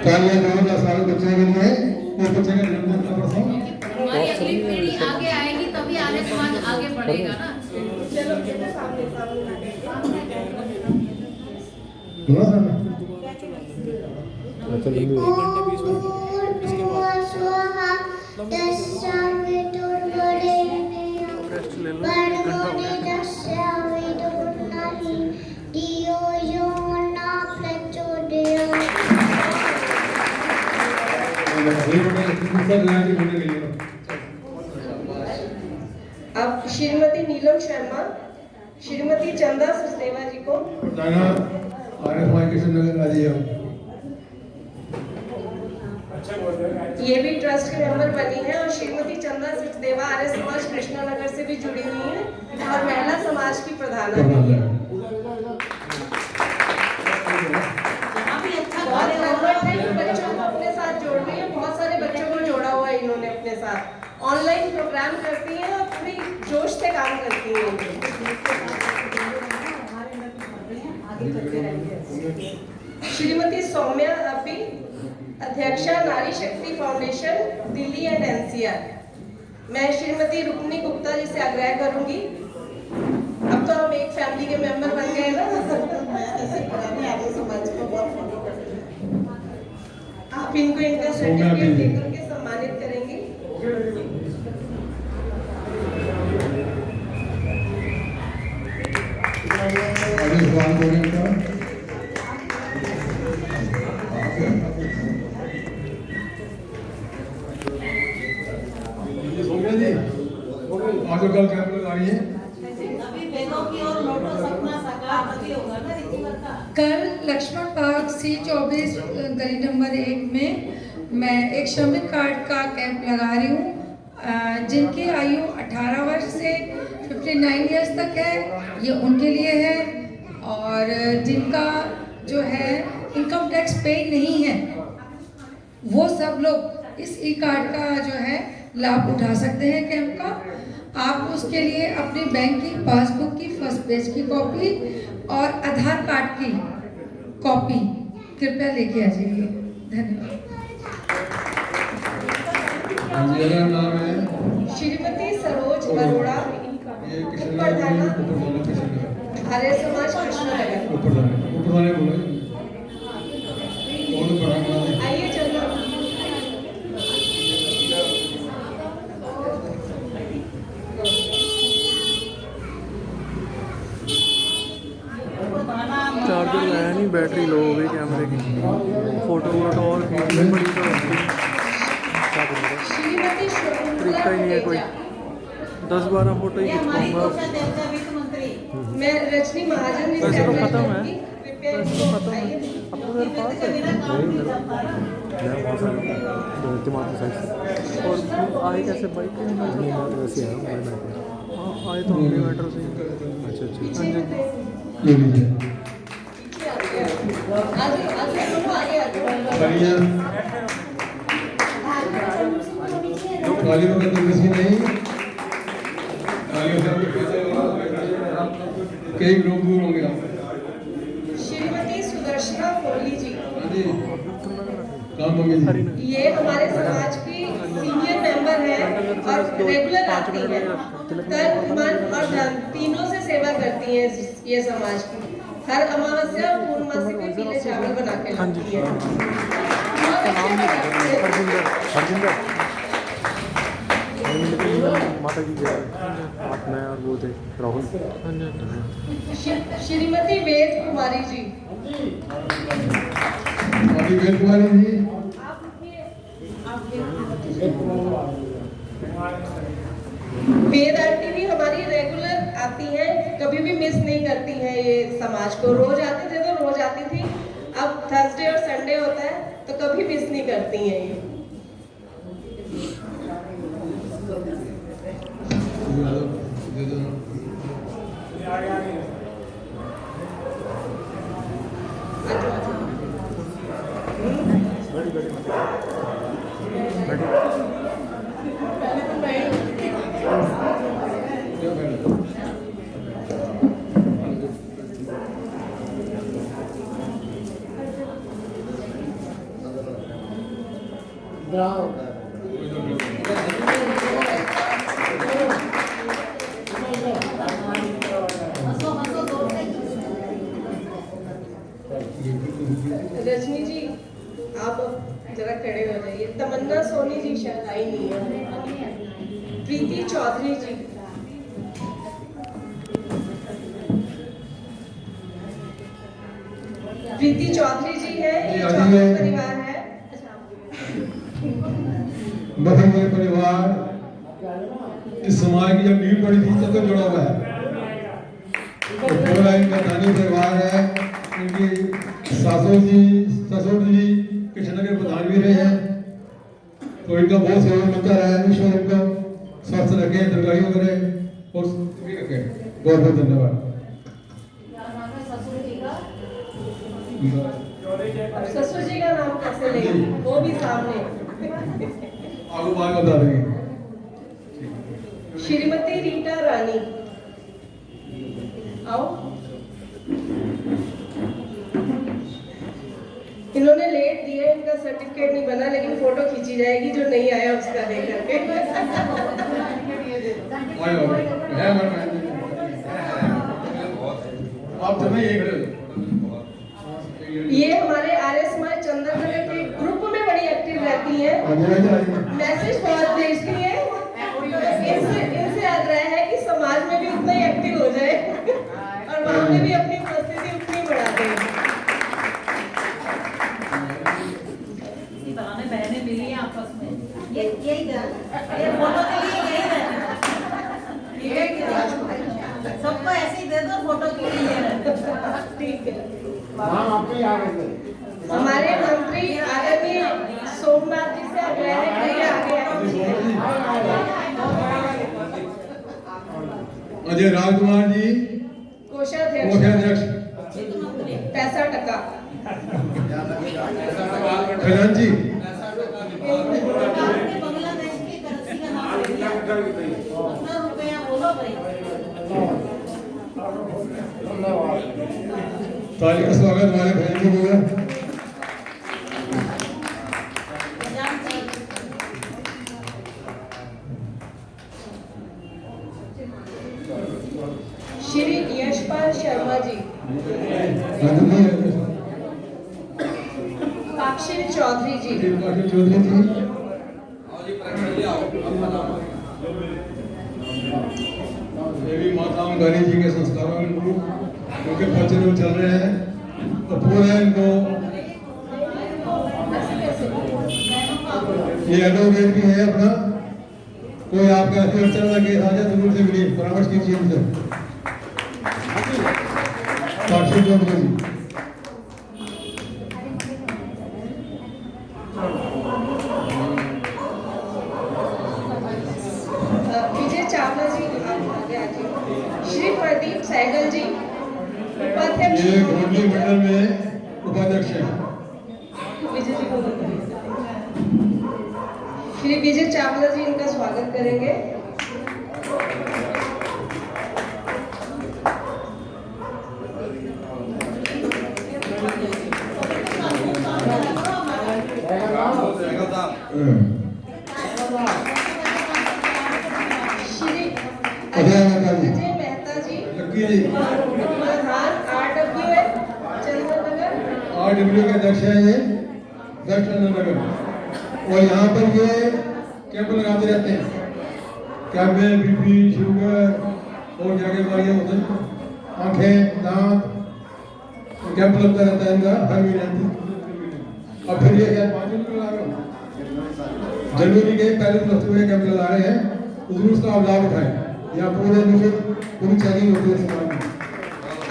तालियां दो सारे बच्चों के लिए, इस बच्चे का जन्मदिन का प्रसंग। हमारी अगली पीढ़ी आगे आएगी तभी आर्य समाज आगे बढ़ेगा ना। चलो सामने बोलो सर अब श्रीमती नीलम शर्मा, श्रीमती चंदा सचदेवा जी को आर्य किशन नगर राजी। ये भी ट्रस्ट के मेंबर बनी है और श्रीमती चंदा सचदेवा आर्य समाज कृष्णानगर से भी जुड़ी हुई है और महिला समाज की प्रधान भी है। बच्चों को अपने साथ जोड़ रही है, बहुत सारे बच्चों को जोड़ा हुआ है इन्होंने अपने साथ। ऑनलाइन प्रोग्राम करती हैं और पूरी जोश से काम करती हैं। श्रीमती सौम्या अपी, अध्यक्षा नारी शक्ति फाउंडेशन दिल्ली एंड एनसीआर। मैं श्रीमती रुक्मिणी गुप्ता जी से आग्रह करूंगी, अब तो हम एक फैमिली के मेंबर बन गए ना, आर्य समाज को बहुत फॉलो करते हैं। आप इनको इनका सर्टिफिकेट देकर के सम्मानित करेंगे। आज कल कैंप लगा रही है। कल लक्ष्मण पार्क C24 गली नंबर 1 में मैं एक श्रमिक कार्ड का कैंप लगा रही हूँ, जिनकी आयु 18 वर्ष से 59 इयर्स तक है, ये उनके लिए है। और जिनका जो है इनकम टैक्स पे नहीं है, वो सब लोग इस ई कार्ड का जो है लाभ उठा सकते हैं कैंप का। आप उसके लिए अपनी बैंक की पासबुक की फर्स्ट पेज की कॉपी और आधार कार्ड की कॉपी कृपया लेके आ जाइए। धन्यवाद। श्रीमती सरोज अरोड़ा, उपप्रधाना आर्य समाज कृष्णानगर। आइए चलो। चार्जर लाया नहीं, बैटरी लो हो गई कैमरे की, फोटो वोटो और खींचनी पड़ी तो तरीका ही नहीं है कोई। 10-12 फोटो ही खींचूंगा। मैं रजनी महाजन ने वैसे तो खत्म है, वैसे तो खत्म है। अपना मेरे पास है जमाती साइड से। और आए कैसे बाइक वैसे है, हाँ आए तो अपने मैटर से। अच्छा अच्छा, हाँ जी। तालियों का तो किसी नहीं, कई लोग दूर होंगे। श्रीमती सुदर्शना कोहली जी, काम ये हमारे समाज की सीनियर मेंबर है और रेगुलर आती है। तन मन और धन तीनों से सेवा करती हैं ये समाज की। हर अमावस्या और पूर्णमासी में पीले चावल बना के लाती है। माता की जय। आप मैं और वो थे राहुल। श्रीमती वेद कुमारी जी, वेद कुमारी जी वेद आंटी भी हमारी रेगुलर आती हैं, कभी भी मिस नहीं करती हैं ये समाज को। रोज आती थी तो रोज आती थी, अब थर्सडे और संडे होता है तो कभी मिस नहीं करती हैं ये। रजनी जी आप जरा खड़े हो जाइए। तमन्ना सोनी जी शायद आई नहीं है। प्रीति चौधरी जी, प्रीति चौधरी जी है, ये चौधरी परिवार है। बदलने परिवार इस समाज की जब नींव पड़ी थी तब तक जुड़ा हुआ है। तो पूरा इनका धानी परिवार है। इनकी ससुर जी कृष्णनगर प्रधान भी रहे हैं, तो इनका बहुत सेवा मिलता रहा है। ईश्वर इनको स्वस्थ रखे, दीर्घायु करे और सुखी रखे। बहुत बहुत धन्यवाद। ससुर जी का नाम कैसे लेंगे, वो भी सामने आगू बात बता देंगे। श्रीमती रीटा रानी आओ। इन्होंने लेट दिया, इनका सर्टिफिकेट नहीं बना, लेकिन फोटो खींची जाएगी जो नहीं आया उसका देख करके। आप तो नहीं ये हमारे आर्य समाज चंद्रनगर के ग्रुप में बड़ी एक्टिव रहती हैं, मैसेज बहुत भेजती हैं। इनसे आग्रह है कि समाज में भी उतना ही एक्टिव हो जाए और वहाँ पे भी अपनी उपस्थिति उतनी बढ़ा दें। बहनें मिली हैं आपस में, यही फोटो के लिए यही सबको ऐसे ही दे दो, फोटो के लिए ठीक है। हमारे मंत्री आदरणीय सोमनाथ जी से आग्रह है कि आगे अजय राजकुमार जी कोषाध्यक्ष 65%। खजांची बांग्लादेश की करेंसी का नाम कितना रुपया बोलो भाई। ताली का स्वागत हमारे बहन जी को। श्री यशपाल शर्मा जी, काक्षी चौधरी जी, देवी माताओं गणेश जी के संस्कारों में उनके प्रवचन चल रहे हैं, तो पूरा इनको ये एडवोकेट भी है अपना। कोई आपका चल रहा केस आ जाए जरूर से मिलिए, परामर्श कीजिए उनसे। काक्षी चौधरी जी, विजय चावला जी, श्री प्रदीप सहगल जी उपाध्यक्ष, ये घोटली मंडल में उपाध्यक्ष है। विजय जी को श्री विजय चावला जी इनका स्वागत करेंगे। श्री अजय मेहता जी, प्रधान RWA चंद्रनगर, RWA के अध्यक्ष है ये चंद्रनगर। और यहाँ पर ये कैंप लगाते रहते हैं। कैंप में BP, शुगर और क्या क्या बीमारियाँ होती हैं, आँखें, दांत, तो कैंप लगता रहता है इनका हर महीने। अब फिर ये क्या 5 दिन लगा रहे हो, जनवरी के पहले दिन हफ्ते में कैंप लगा रहे हैं, उसमें उसका आप लाभ उठाएं। यहाँ पूरी चेकिंग होती है समाज में।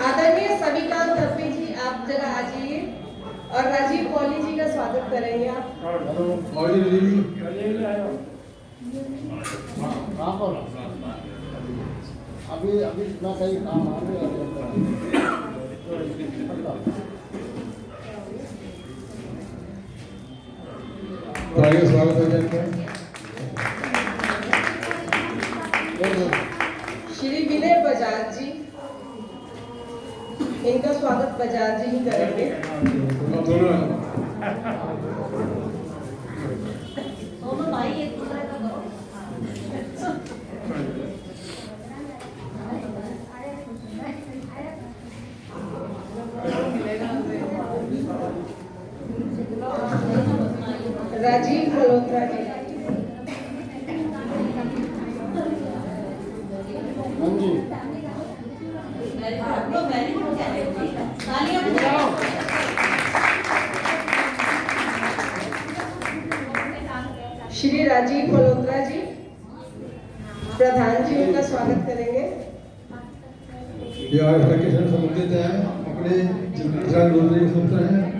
आदरणीय सविकांत तपी जी, आप जरा आ जाइए और राजीव पॉली जी का स्वागत करेंगे आप। अभी इतना सही काम आ रहा है। तो आइए स्वागत हो जाए। श्री विनय बजाज जी, इनका स्वागत बजाज जी ही करेंगे। अब दोनों भाई एक दूसरे का करो। राजीव मल्होत्रा जी, श्री राजीव मल्होत्रा जी, प्रधान जी उनका स्वागत करेंगे। ये आज हर किसी से संबंधित है, अपने जितने सारे लोग हैं